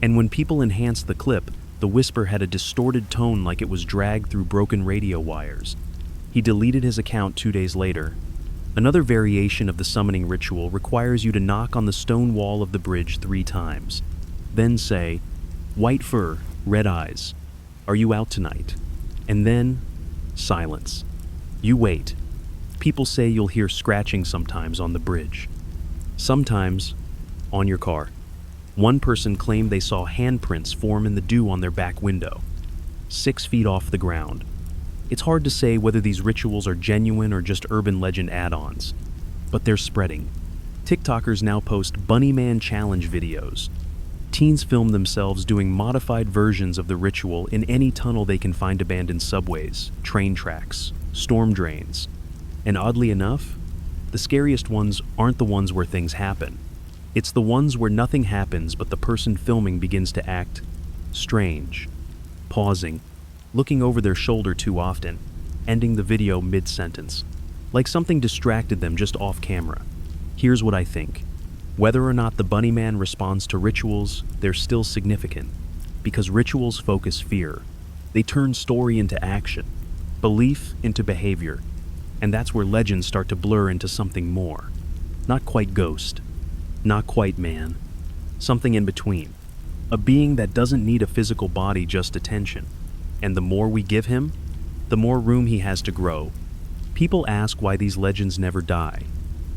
Speaker 1: And when people enhanced the clip, the whisper had a distorted tone like it was dragged through broken radio wires. He deleted his account 2 days later. Another variation of the summoning ritual requires you to knock on the stone wall of the bridge 3 times. Then say, "White fur, red eyes. Are you out tonight?" And then, silence. You wait. People say you'll hear scratching sometimes on the bridge. Sometimes, on your car. One person claimed they saw handprints form in the dew on their back window, 6 feet off the ground. It's hard to say whether these rituals are genuine or just urban legend add-ons, but they're spreading. TikTokers now post Bunny Man challenge videos. Teens film themselves doing modified versions of the ritual in any tunnel they can find, abandoned subways, train tracks, storm drains. And oddly enough, the scariest ones aren't the ones where things happen. It's the ones where nothing happens but the person filming begins to act strange, pausing, looking over their shoulder too often, ending the video mid-sentence, like something distracted them just off camera. Here's what I think. Whether or not the Bunny Man responds to rituals, they're still significant, because rituals focus fear. They turn story into action, belief into behavior, and that's where legends start to blur into something more. Not quite ghost, not quite man, something in between. A being that doesn't need a physical body, just attention. And the more we give him, the more room he has to grow. People ask why these legends never die.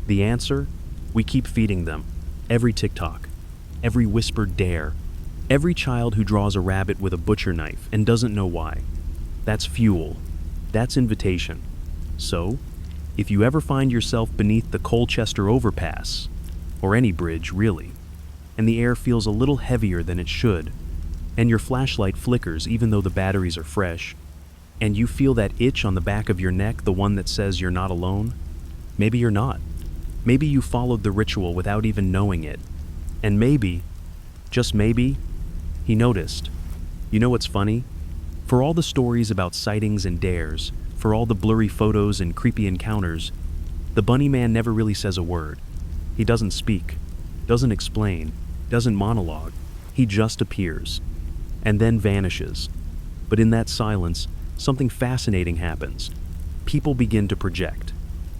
Speaker 1: The answer? We keep feeding them. Every TikTok, every whispered dare, every child who draws a rabbit with a butcher knife and doesn't know why. That's fuel. That's invitation. So, if you ever find yourself beneath the Colchester overpass, or any bridge really, and the air feels a little heavier than it should, and your flashlight flickers even though the batteries are fresh, and you feel that itch on the back of your neck, the one that says you're not alone, maybe you're not. Maybe you followed the ritual without even knowing it. And maybe, just maybe, he noticed. You know what's funny? For all the stories about sightings and dares, for all the blurry photos and creepy encounters, the Bunny Man never really says a word. He doesn't speak, doesn't explain, doesn't monologue. He just appears, and then vanishes. But in that silence, something fascinating happens. People begin to project.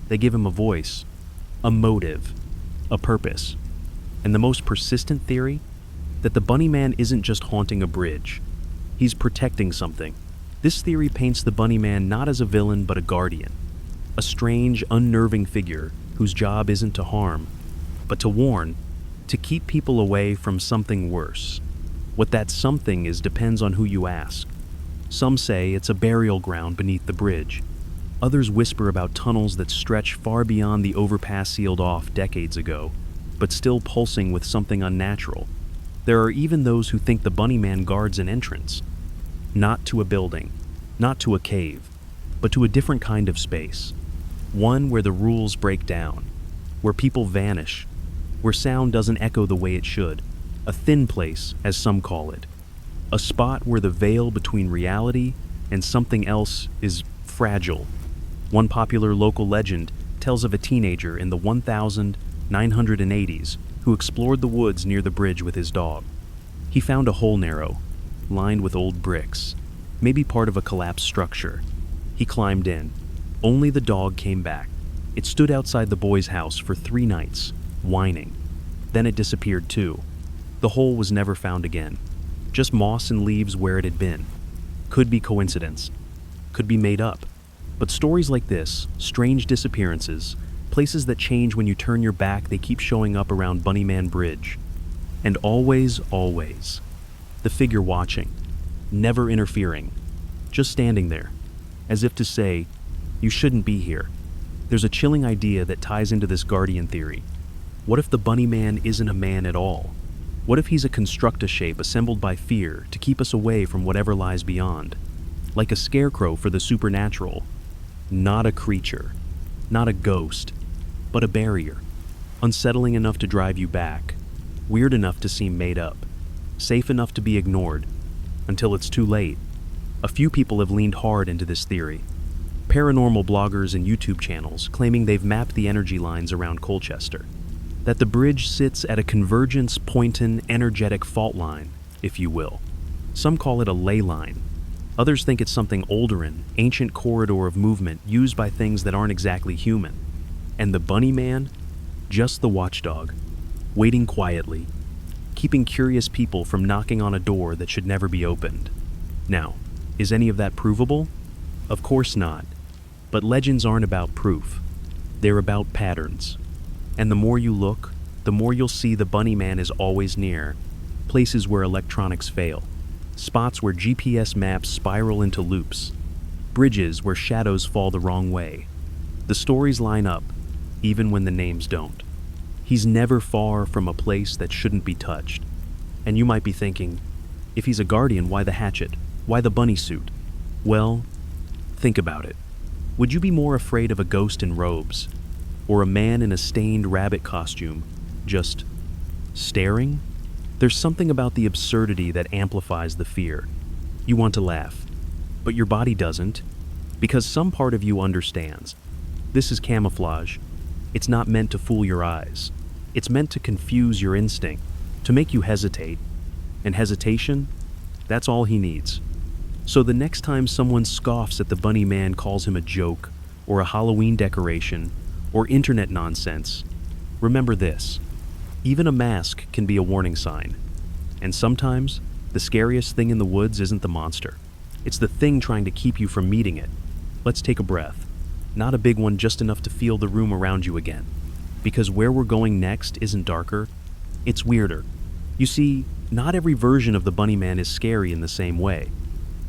Speaker 1: They give him a voice, a motive, a purpose. And the most persistent theory? That the Bunny Man isn't just haunting a bridge. He's protecting something. This theory paints the Bunny Man not as a villain but a guardian. A strange, unnerving figure whose job isn't to harm, but to warn, to keep people away from something worse. What that something is depends on who you ask. Some say it's a burial ground beneath the bridge. Others whisper about tunnels that stretch far beyond the overpass sealed off decades ago, but still pulsing with something unnatural. There are even those who think the Bunny Man guards an entrance. Not to a building, not to a cave, but to a different kind of space. One where the rules break down, where people vanish, where sound doesn't echo the way it should. A thin place, as some call it. A spot where the veil between reality and something else is fragile. One popular local legend tells of a teenager in the 1980s who explored the woods near the bridge with his dog. He found a hole narrow, lined with old bricks, maybe part of a collapsed structure. He climbed in. Only the dog came back. It stood outside the boy's house for 3 nights, whining. Then it disappeared too. The hole was never found again. Just moss and leaves where it had been. Could be coincidence. Could be made up. But stories like this, strange disappearances, places that change when you turn your back, they keep showing up around Bunny Man Bridge. And always, The figure watching, never interfering, just standing there, as if to say, "You shouldn't be here." There's a chilling idea that ties into this guardian theory. What if the bunny man isn't a man at all? What if he's a constructa shape assembled by fear to keep us away from whatever lies beyond? Like a scarecrow for the supernatural. Not a creature, not a ghost, but a barrier. Unsettling enough to drive you back, weird enough to seem made up, safe enough to be ignored, until it's too late. A few people have leaned hard into this theory. Paranormal bloggers and YouTube channels claiming they've mapped the energy lines around Colchester. That the bridge sits at a convergence pointin' energetic fault line, if you will. Some call it a ley line. Others think it's something olderin, ancient corridor of movement used by things that aren't exactly human. And the bunny man? Just the watchdog, waiting quietly, keeping curious people from knocking on a door that should never be opened. Now, is any of that provable? Of course not. But legends aren't about proof. They're about patterns. And the more you look, the more you'll see the bunny man is always near. Places where electronics fail. Spots where GPS maps spiral into loops. Bridges where shadows fall the wrong way. The stories line up, even when the names don't. He's never far from a place that shouldn't be touched. And you might be thinking, if he's a guardian, why the hatchet? Why the bunny suit? Well, think about it. Would you be more afraid of a ghost in robes? Or a man in a stained rabbit costume, just staring? There's something about the absurdity that amplifies the fear. You want to laugh, but your body doesn't, because some part of you understands. This is camouflage. It's not meant to fool your eyes. It's meant to confuse your instinct, to make you hesitate. And hesitation, that's all he needs. So the next time someone scoffs at the bunny man, calls him a joke, or a Halloween decoration, or internet nonsense, remember this. Even a mask can be a warning sign. And sometimes, the scariest thing in the woods isn't the monster. It's the thing trying to keep you from meeting it. Let's take a breath. Not a big one, just enough to feel the room around you again. Because where we're going next isn't darker, it's weirder. You see, not every version of the bunny man is scary in the same way.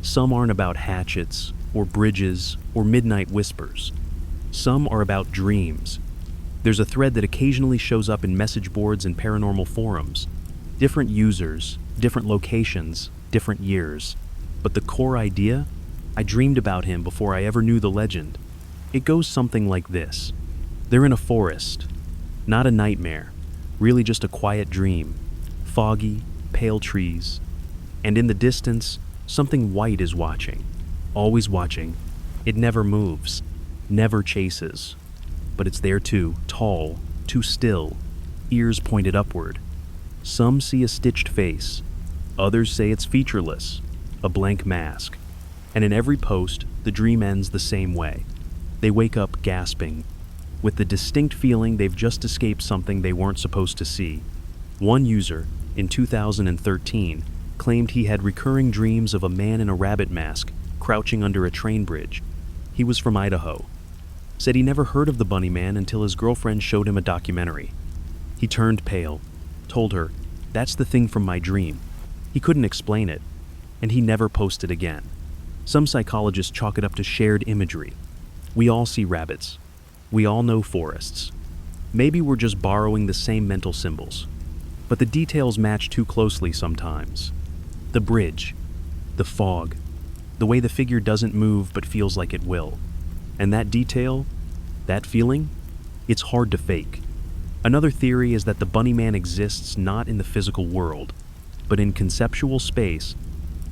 Speaker 1: Some aren't about hatchets, or bridges, or midnight whispers. Some are about dreams. There's a thread that occasionally shows up in message boards and paranormal forums. Different users, different locations, different years. But the core idea? I dreamed about him before I ever knew the legend. It goes something like this. They're in a forest. Not a nightmare. Really just a quiet dream. Foggy, pale trees. And in the distance, something white is watching. Always watching. It never moves. Never chases. But it's there too, tall, too still, ears pointed upward. Some see a stitched face. Others say it's featureless, a blank mask. And in every post, the dream ends the same way. They wake up gasping, with the distinct feeling they've just escaped something they weren't supposed to see. One user, in 2013, claimed he had recurring dreams of a man in a rabbit mask crouching under a train bridge. He was from Idaho. Said he never heard of the bunny man until his girlfriend showed him a documentary. He turned pale, told her, "That's the thing from my dream." He couldn't explain it, and he never posted again. Some psychologists chalk it up to shared imagery. We all see rabbits. We all know forests. Maybe we're just borrowing the same mental symbols. But the details match too closely sometimes. The bridge, the fog, the way the figure doesn't move but feels like it will. And that detail, that feeling, it's hard to fake. Another theory is that the bunny man exists not in the physical world, but in conceptual space,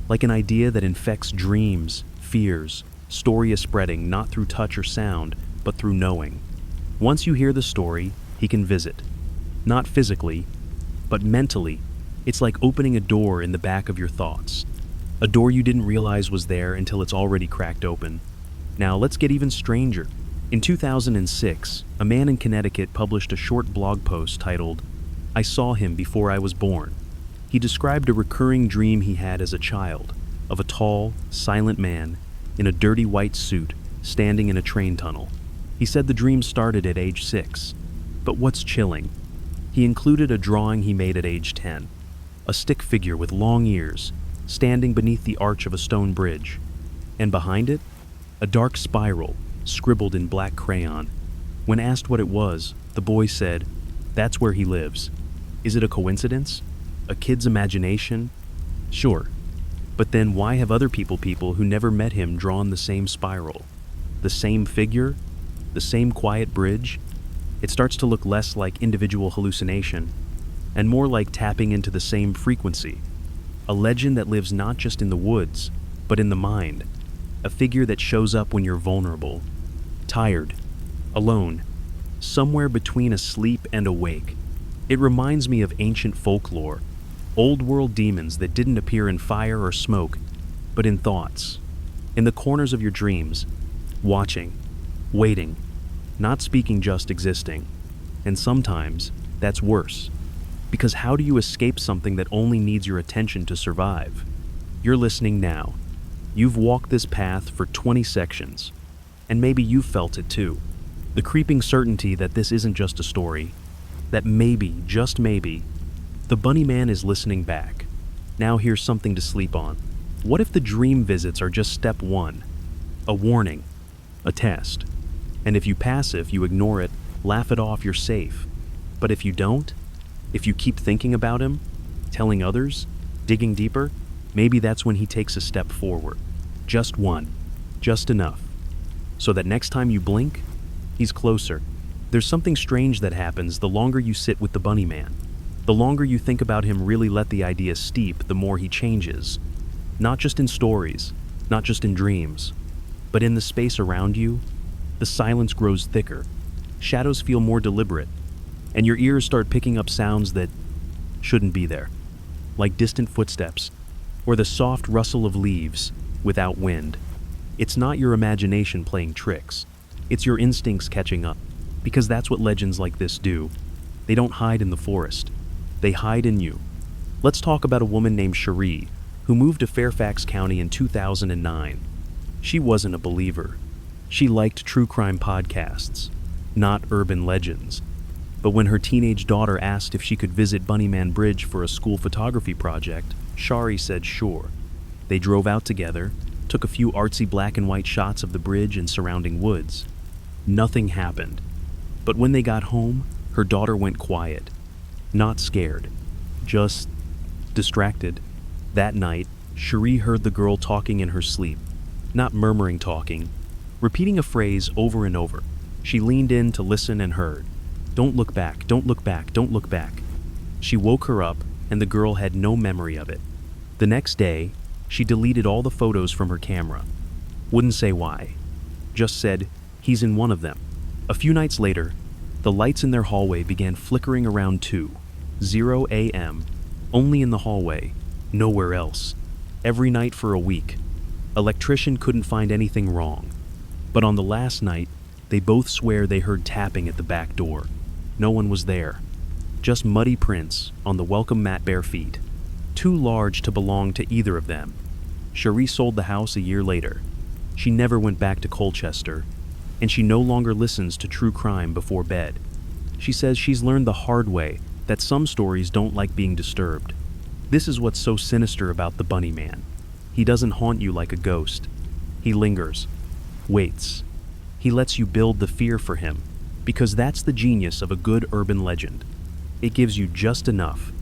Speaker 1: like an idea that infects dreams, fears. Story is spreading not through touch or sound, but through knowing. Once you hear the story, he can visit. Not physically, but mentally. It's like opening a door in the back of your thoughts. A door you didn't realize was there until it's already cracked open. Now let's get even stranger. In 2006, a man in Connecticut published a short blog post titled, "I Saw Him Before I Was Born." He described a recurring dream he had as a child, of a tall, silent man in a dirty white suit standing in a train tunnel. He said the dream started at age 6. But what's chilling? He included a drawing he made at age 10. a stick figure with long ears, standing beneath the arch of a stone bridge. And behind it, a dark spiral, scribbled in black crayon. When asked what it was, the boy said, "That's where he lives." Is it a coincidence? A kid's imagination? Sure. But then why have other people who never met him drawn the same spiral? The same figure? The same quiet bridge? It starts to look less like individual hallucination and more like tapping into the same frequency. A legend that lives not just in the woods, but in the mind. A figure that shows up when you're vulnerable, tired, alone, somewhere between asleep and awake. It reminds me of ancient folklore, old-world demons that didn't appear in fire or smoke, but in thoughts, in the corners of your dreams, watching, waiting, not speaking, just existing. And sometimes that's worse, because how do you escape something that only needs your attention to survive? You're listening now. You've walked this path for 20 sections, and maybe you've felt it too. The creeping certainty that this isn't just a story, that maybe, just maybe, the bunny man is listening back. Now here's something to sleep on. What if the dream visits are just step one? A warning, a test. And if you pass, if you ignore it, laugh it off, you're safe. But if you don't, if you keep thinking about him, telling others, digging deeper, maybe that's when he takes a step forward. Just one, just enough. So that next time you blink, he's closer. There's something strange that happens the longer you sit with the bunny man. The longer you think about him, really let the idea steep, the more he changes. Not just in stories, not just in dreams, but in the space around you. The silence grows thicker, shadows feel more deliberate, and your ears start picking up sounds that shouldn't be there, like distant footsteps, or the soft rustle of leaves without wind. It's not your imagination playing tricks, it's your instincts catching up, because that's what legends like this do. They don't hide in the forest, they hide in you. Let's talk about a woman named Cherie, who moved to Fairfax County in 2009. She wasn't a believer. She liked true crime podcasts, not urban legends. But when her teenage daughter asked if she could visit Bunnyman Bridge for a school photography project, Shari said sure. They drove out together, took a few artsy black and white shots of the bridge and surrounding woods. Nothing happened. But when they got home, her daughter went quiet. Not scared, just distracted. That night, Cherie heard the girl talking in her sleep, not murmuring, talking, repeating a phrase over and over. She leaned in to listen and heard, "Don't look back, don't look back, don't look back." She woke her up, and the girl had no memory of it. The next day, she deleted all the photos from her camera. Wouldn't say why. Just said, "He's in one of them." A few nights later, the lights in their hallway began flickering around 2:00 a.m., only in the hallway, nowhere else. Every night for a week. Electrician couldn't find anything wrong. But on the last night, they both swear they heard tapping at the back door. No one was there. Just muddy prints on the welcome mat, bare feet. Too large to belong to either of them. Cherie sold the house a year later. She never went back to Colchester, and she no longer listens to true crime before bed. She says she's learned the hard way that some stories don't like being disturbed. This is what's so sinister about the Bunny Man. He doesn't haunt you like a ghost. He lingers, waits. He lets you build the fear for him, because that's the genius of a good urban legend. It gives you just enough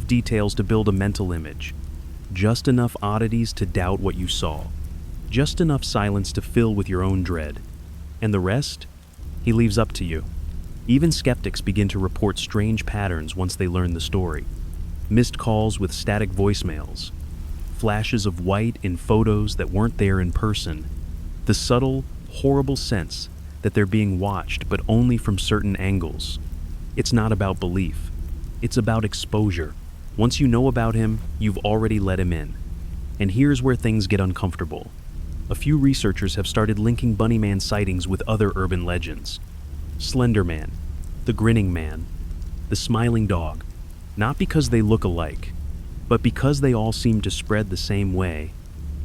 Speaker 1: details to build a mental image, just enough oddities to doubt what you saw, just enough silence to fill with your own dread. And the rest, he leaves up to you. Even skeptics begin to report strange patterns once they learn the story. Missed calls with static voicemails, flashes of white in photos that weren't there in person, the subtle, horrible sense that they're being watched, but only from certain angles. It's not about belief. It's about exposure. Once you know about him, you've already let him in. And here's where things get uncomfortable. A few researchers have started linking Bunnyman sightings with other urban legends. Slender Man, the Grinning Man, the Smiling Dog. Not because they look alike, but because they all seem to spread the same way.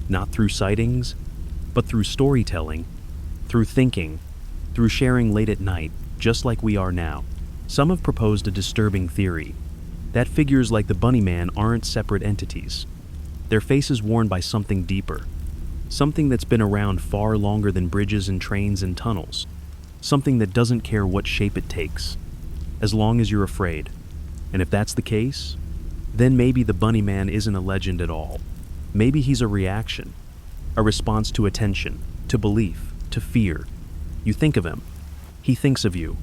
Speaker 1: Not through sightings, but through storytelling, through thinking, through sharing late at night, just like we are now. Some have proposed a disturbing theory. That figures like the bunny man aren't separate entities. Their face is worn by something deeper. Something that's been around far longer than bridges and trains and tunnels. Something that doesn't care what shape it takes, as long as you're afraid. And if that's the case, then maybe the bunny man isn't a legend at all. Maybe he's a reaction, a response to attention, to belief, to fear. You think of him, he thinks of you,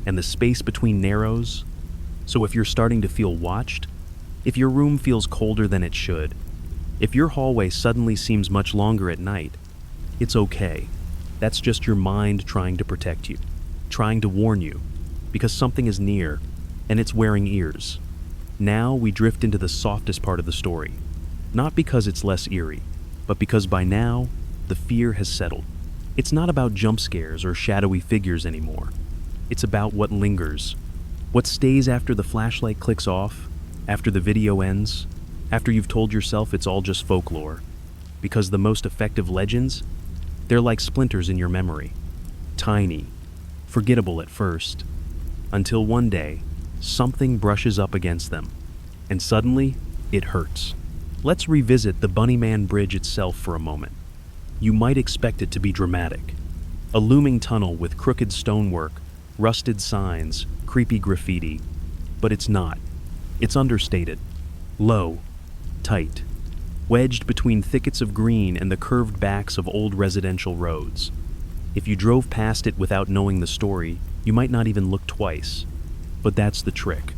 Speaker 1: and the space between narrows. So if you're starting to feel watched, if your room feels colder than it should, if your hallway suddenly seems much longer at night, it's okay. That's just your mind trying to protect you, trying to warn you, because something is near, and it's wearing ears. Now we drift into the softest part of the story, not because it's less eerie, but because by now, the fear has settled. It's not about jump scares or shadowy figures anymore. It's about what lingers, what stays after the flashlight clicks off, after the video ends, after you've told yourself it's all just folklore. Because the most effective legends, they're like splinters in your memory. Tiny, forgettable at first, until one day, something brushes up against them, and suddenly, it hurts. Let's revisit the Bunnyman Bridge itself for a moment. You might expect it to be dramatic. A looming tunnel with crooked stonework, rusted signs, creepy graffiti. But it's not. It's understated. Low, tight, wedged between thickets of green and the curved backs of old residential roads. If you drove past it without knowing the story, you might not even look twice. But that's the trick.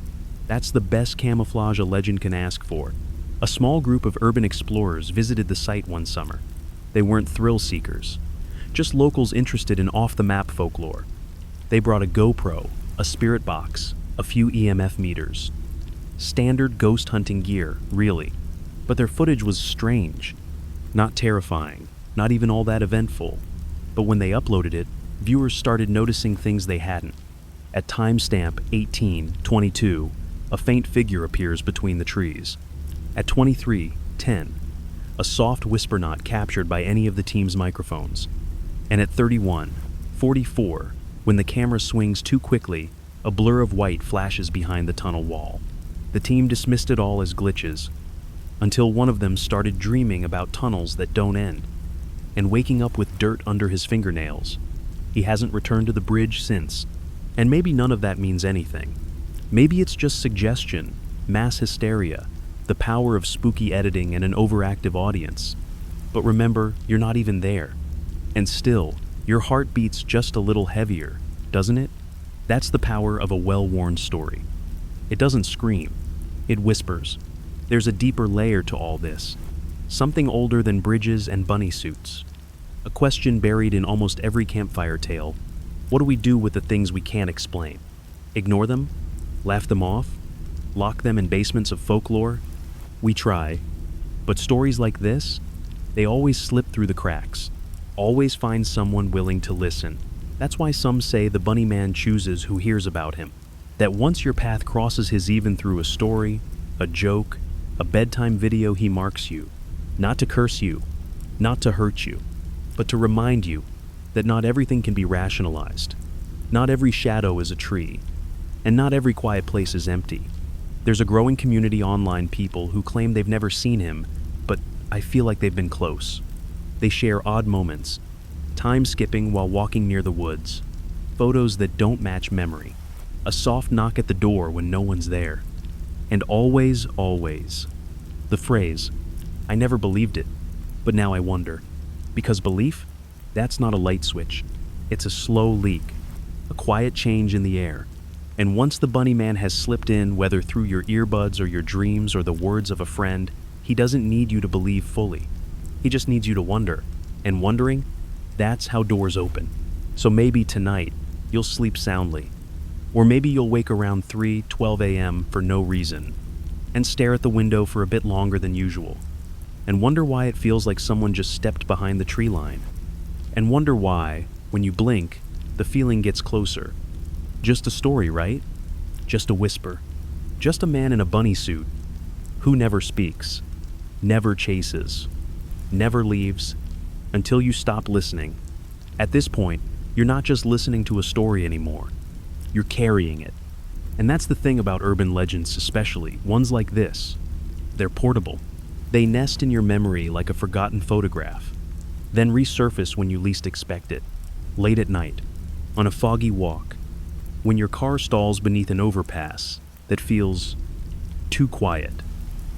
Speaker 1: That's the best camouflage a legend can ask for. A small group of urban explorers visited the site one summer. They weren't thrill seekers, just locals interested in off-the-map folklore. They brought a GoPro, a spirit box, a few EMF meters. Standard ghost hunting gear, really. But their footage was strange. Not terrifying, not even all that eventful. But when they uploaded it, viewers started noticing things they hadn't. At timestamp 18:22, a faint figure appears between the trees. At 23:10, a soft whisper knot captured by any of the team's microphones. And at 31:44, when the camera swings too quickly, a blur of white flashes behind the tunnel wall. The team dismissed it all as glitches, until one of them started dreaming about tunnels that don't end, and waking up with dirt under his fingernails. He hasn't returned to the bridge since. And maybe none of that means anything. Maybe it's just suggestion, mass hysteria, the power of spooky editing and an overactive audience. But remember, you're not even there. And still, your heart beats just a little heavier, doesn't it? That's the power of a well-worn story. It doesn't scream, it whispers. There's a deeper layer to all this. Something older than bridges and bunny suits. A question buried in almost every campfire tale. What do we do with the things we can't explain? Ignore them? Laugh them off? Lock them in basements of folklore? We try. But stories like this, they always slip through the cracks. Always find someone willing to listen. That's why some say the bunny man chooses who hears about him. That once your path crosses his even through a story, a joke, a bedtime video, he marks you. Not to curse you, not to hurt you, but to remind you that not everything can be rationalized. Not every shadow is a tree, and not every quiet place is empty. There's a growing community online people who claim they've never seen him, but I feel like they've been close. They share odd moments, time skipping while walking near the woods, photos that don't match memory, a soft knock at the door when no one's there, and always, the phrase, "I never believed it, but now I wonder." Because belief? That's not a light switch. It's a slow leak, a quiet change in the air. And once the bunny man has slipped in, whether through your earbuds or your dreams or the words of a friend, he doesn't need you to believe fully. He just needs you to wonder. And wondering, that's how doors open. So maybe tonight, you'll sleep soundly. Or maybe you'll wake around 3:12 a.m. for no reason, and stare at the window for a bit longer than usual, and wonder why it feels like someone just stepped behind the tree line. And wonder why, when you blink, the feeling gets closer. Just a story, right? Just a whisper. Just a man in a bunny suit who never speaks, never chases, never leaves, until you stop listening. At this point, you're not just listening to a story anymore. You're carrying it. And that's the thing about urban legends, especially ones like this. They're portable. They nest in your memory like a forgotten photograph, then resurface when you least expect it. Late at night, on a foggy walk, when your car stalls beneath an overpass that feels too quiet.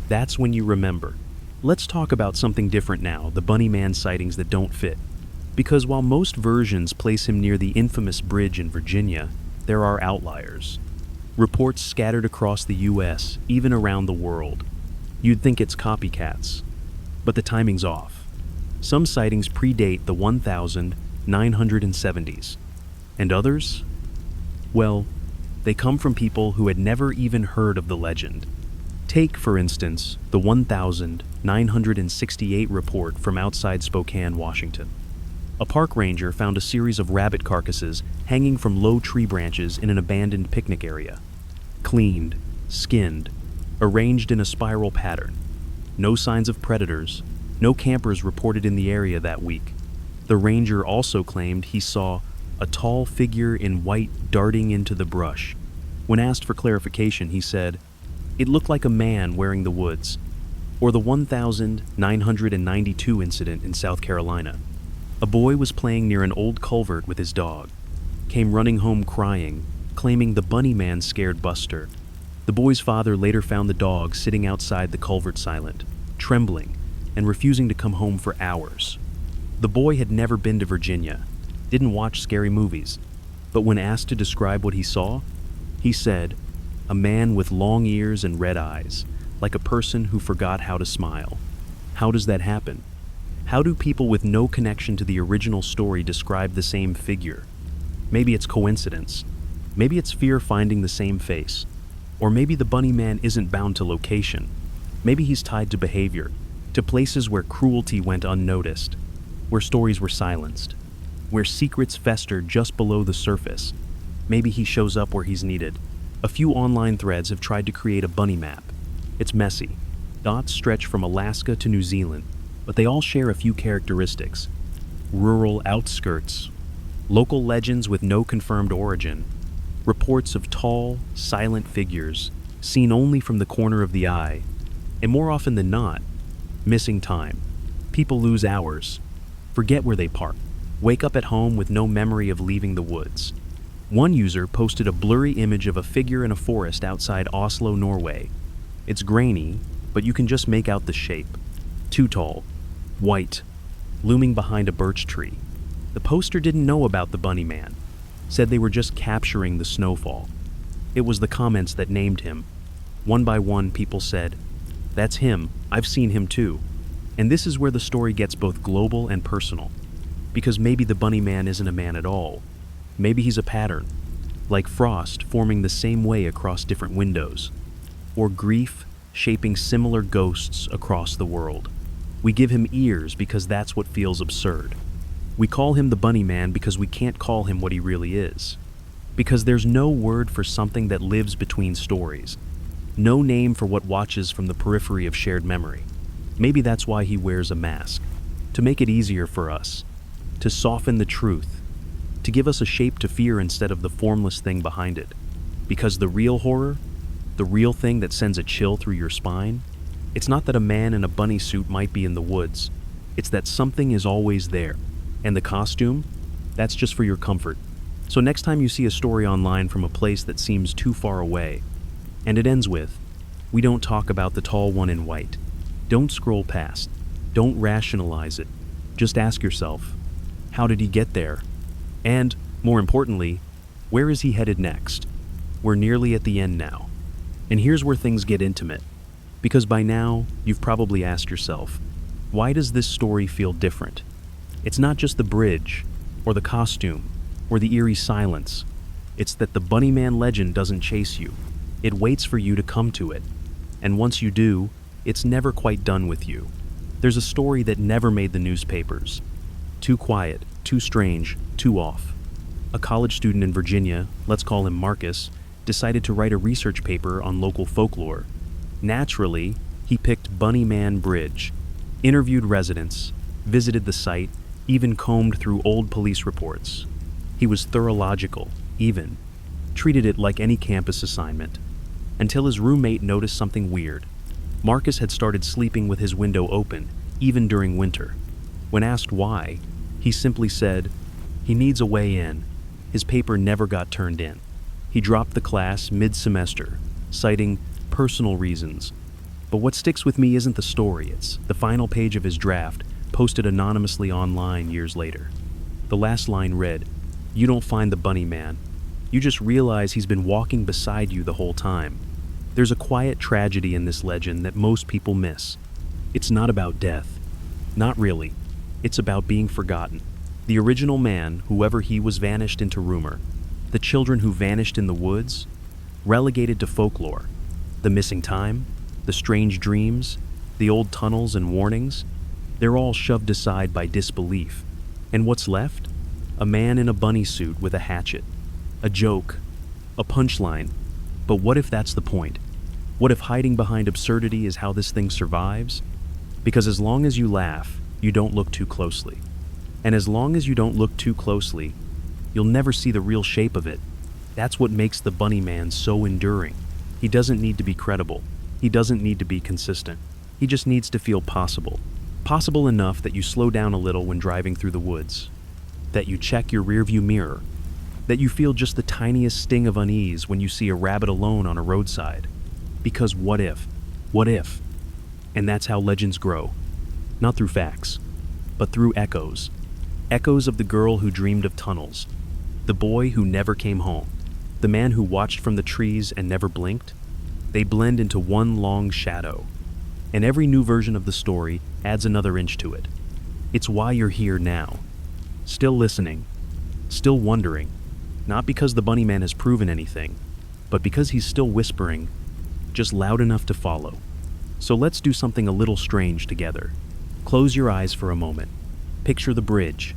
Speaker 1: That's when you remember. Let's talk about something different now, the Bunny Man sightings that don't fit. Because while most versions place him near the infamous bridge in Virginia, there are outliers. Reports scattered across the US, even around the world. You'd think it's copycats, but the timing's off. Some sightings predate the 1970s, and others? Well, they come from people who had never even heard of the legend. Take, for instance, the 1968 report from outside Spokane, Washington. A park ranger found a series of rabbit carcasses hanging from low tree branches in an abandoned picnic area. Cleaned, skinned, arranged in a spiral pattern. No signs of predators, no campers reported in the area that week. The ranger also claimed he saw a tall figure in white darting into the brush. When asked for clarification, he said, "It looked like a man wearing the woods." Or the 1992 incident in South Carolina. A boy was playing near an old culvert with his dog. Came running home crying, claiming the Bunny Man scared Buster. The boy's father later found the dog sitting outside the culvert silent, trembling, and refusing to come home for hours. The boy had never been to Virginia, didn't watch scary movies, but when asked to describe what he saw, he said, "A man with long ears and red eyes, like a person who forgot how to smile." How does that happen? How do people with no connection to the original story describe the same figure? Maybe it's coincidence. Maybe it's fear finding the same face. Or maybe the Bunny Man isn't bound to location. Maybe he's tied to behavior, to places where cruelty went unnoticed, where stories were silenced, where secrets festered just below the surface. Maybe he shows up where he's needed. A few online threads have tried to create a bunny map. It's messy. Dots stretch from Alaska to New Zealand, but they all share a few characteristics. Rural outskirts, local legends with no confirmed origin, reports of tall, silent figures seen only from the corner of the eye, and more often than not, missing time. People lose hours, forget where they park, wake up at home with no memory of leaving the woods. One user posted a blurry image of a figure in a forest outside Oslo, Norway. It's grainy, but you can just make out the shape. Too tall, white, looming behind a birch tree. The poster didn't know about the Bunny Man, said they were just capturing the snowfall. It was the comments that named him. One by one, people said, "That's him, I've seen him too." And this is where the story gets both global and personal. Because maybe the Bunny Man isn't a man at all. Maybe he's a pattern, like frost forming the same way across different windows, or grief shaping similar ghosts across the world. We give him ears because that's what feels absurd. We call him the Bunny Man because we can't call him what he really is. Because there's no word for something that lives between stories. No name for what watches from the periphery of shared memory. Maybe that's why he wears a mask. To make it easier for us. To soften the truth. To give us a shape to fear instead of the formless thing behind it. Because the real horror, the real thing that sends a chill through your spine, it's not that a man in a bunny suit might be in the woods. It's that something is always there. And the costume? That's just for your comfort. So next time you see a story online from a place that seems too far away, and it ends with, "We don't talk about the tall one in white." Don't scroll past. Don't rationalize it. Just ask yourself, how did he get there? And, more importantly, where is he headed next? We're nearly at the end now. And here's where things get intimate. Because by now, you've probably asked yourself, why does this story feel different? It's not just the bridge, or the costume, or the eerie silence. It's that the Bunny Man legend doesn't chase you. It waits for you to come to it. And once you do, it's never quite done with you. There's a story that never made the newspapers. Too quiet, too strange, too off. A college student in Virginia, let's call him Marcus, decided to write a research paper on local folklore. Naturally, he picked Bunny Man Bridge, interviewed residents, visited the site, even combed through old police reports. He was thorological, even. treated it like any campus assignment, until his roommate noticed something weird. Marcus had started sleeping with his window open, even during winter. When asked why, he simply said, he needs a way in. His paper never got turned in. He dropped the class mid-semester, citing personal reasons. But what sticks with me isn't the story, it's the final page of his draft, posted anonymously online years later. The last line read, "You don't find the bunny man. You just realize he's been walking beside you the whole time." There's a quiet tragedy in this legend that most people miss. It's not about death. Not really. It's about being forgotten. The original man, whoever he was, vanished into rumor. The children who vanished in the woods, relegated to folklore. The missing time, the strange dreams, the old tunnels and warnings, they're all shoved aside by disbelief. And what's left? A man in a bunny suit with a hatchet. A joke. A punchline. But what if that's the point? What if hiding behind absurdity is how this thing survives? Because as long as you laugh, you don't look too closely. And as long as you don't look too closely, you'll never see the real shape of it. That's what makes the bunny man so enduring. He doesn't need to be credible. He doesn't need to be consistent. He just needs to feel possible. Possible enough that you slow down a little when driving through the woods. That you check your rearview mirror. That you feel just the tiniest sting of unease when you see a rabbit alone on a roadside. Because what if? What if? And that's how legends grow. Not through facts, but through echoes. Echoes of the girl who dreamed of tunnels. The boy who never came home. The man who watched from the trees and never blinked. They blend into one long shadow. And every new version of the story adds another inch to it. It's why you're here now. Still listening. Still wondering. Not because the bunny man has proven anything, but because he's still whispering, just loud enough to follow. So let's do something a little strange together. Close your eyes for a moment. Picture the bridge.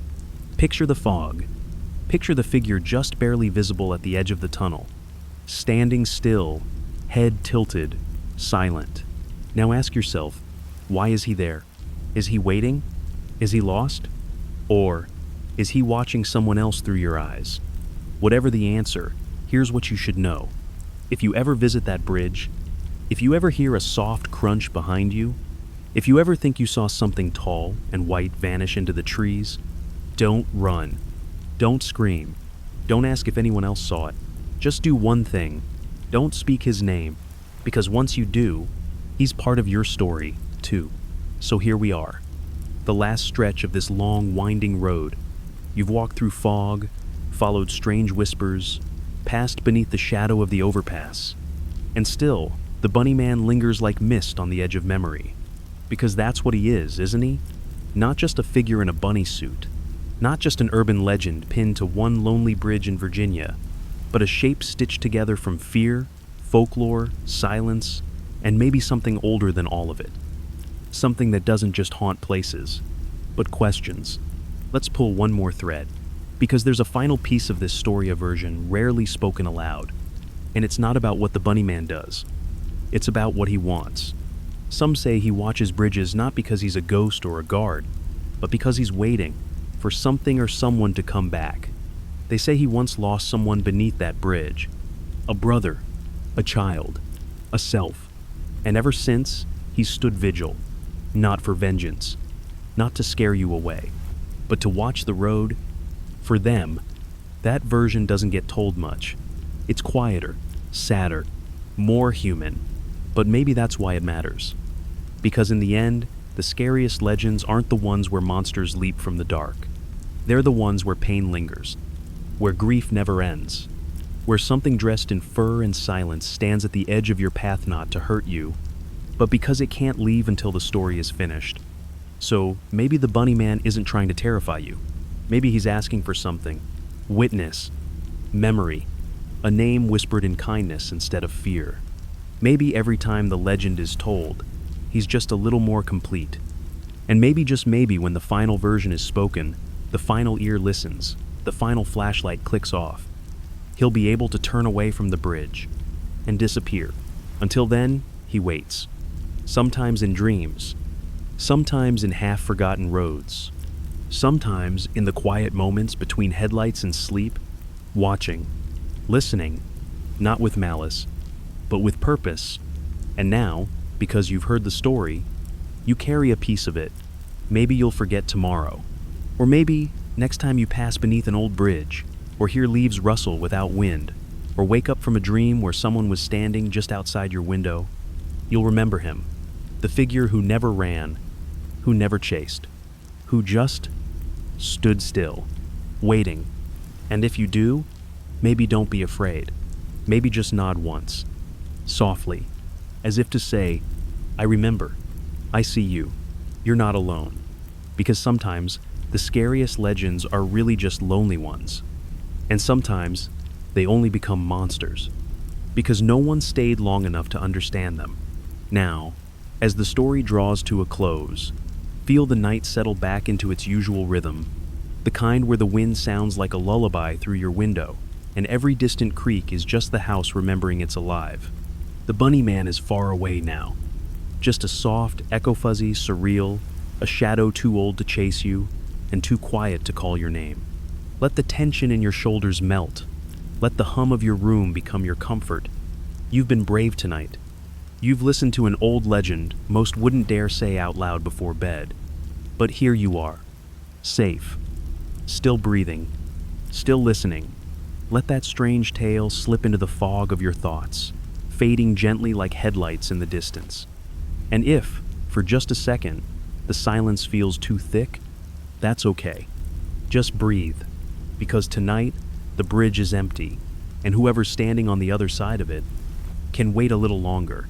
Speaker 1: Picture the fog. Picture the figure just barely visible at the edge of the tunnel. Standing still, head tilted, silent. Now ask yourself, why is he there? Is he waiting? Is he lost? Or is he watching someone else through your eyes? Whatever the answer, here's what you should know. If you ever visit that bridge, if you ever hear a soft crunch behind you, if you ever think you saw something tall and white vanish into the trees, don't run. Don't scream. Don't ask if anyone else saw it. Just do one thing. Don't speak his name, because once you do, he's part of your story, too. So here we are. The last stretch of this long, winding road. You've walked through fog, followed strange whispers, passed beneath the shadow of the overpass. And still, the bunny man lingers like mist on the edge of memory. Because that's what he is, isn't he? Not just a figure in a bunny suit. Not just an urban legend pinned to one lonely bridge in Virginia, but a shape stitched together from fear, folklore, silence, and maybe something older than all of it. Something that doesn't just haunt places, but questions. Let's pull one more thread, because there's a final piece of this story version rarely spoken aloud, and it's not about what the bunny man does. It's about what he wants. Some say he watches bridges not because he's a ghost or a guard, but because he's waiting for something or someone to come back. They say he once lost someone beneath that bridge. A brother, a child, a self. And ever since, he's stood vigil. Not for vengeance, not to scare you away, but to watch the road. For them, that version doesn't get told much. It's quieter, sadder, more human. But maybe that's why it matters. Because in the end, the scariest legends aren't the ones where monsters leap from the dark. They're the ones where pain lingers, where grief never ends, where something dressed in fur and silence stands at the edge of your path not to hurt you, but because it can't leave until the story is finished. So maybe the bunny man isn't trying to terrify you. Maybe he's asking for something. Witness, memory, a name whispered in kindness instead of fear. Maybe every time the legend is told, he's just a little more complete. And maybe, just maybe, when the final version is spoken, the final ear listens, the final flashlight clicks off, he'll be able to turn away from the bridge and disappear. Until then, he waits. Sometimes in dreams, sometimes in half-forgotten roads, sometimes in the quiet moments between headlights and sleep, watching, listening, not with malice, but with purpose. And now, because you've heard the story, you carry a piece of it. Maybe you'll forget tomorrow. Or maybe next time you pass beneath an old bridge, or hear leaves rustle without wind, or wake up from a dream where someone was standing just outside your window, you'll remember him. The figure who never ran, who never chased, who just stood still, waiting. And if you do, maybe don't be afraid. Maybe just nod once, softly, as if to say, I remember, I see you, you're not alone. Because sometimes the scariest legends are really just lonely ones. And sometimes they only become monsters, because no one stayed long enough to understand them. Now, as the story draws to a close, feel the night settle back into its usual rhythm, the kind where the wind sounds like a lullaby through your window, and every distant creak is just the house remembering it's alive. The bunny man is far away now, just a soft, echo-fuzzy, surreal, a shadow too old to chase you, and too quiet to call your name. Let the tension in your shoulders melt. Let the hum of your room become your comfort. You've been brave tonight. You've listened to an old legend most wouldn't dare say out loud before bed. But here you are, safe, still breathing, still listening. Let that strange tale slip into the fog of your thoughts, fading gently like headlights in the distance. And if, for just a second, the silence feels too thick, that's okay. Just breathe, because tonight the bridge is empty, and whoever's standing on the other side of it can wait a little longer.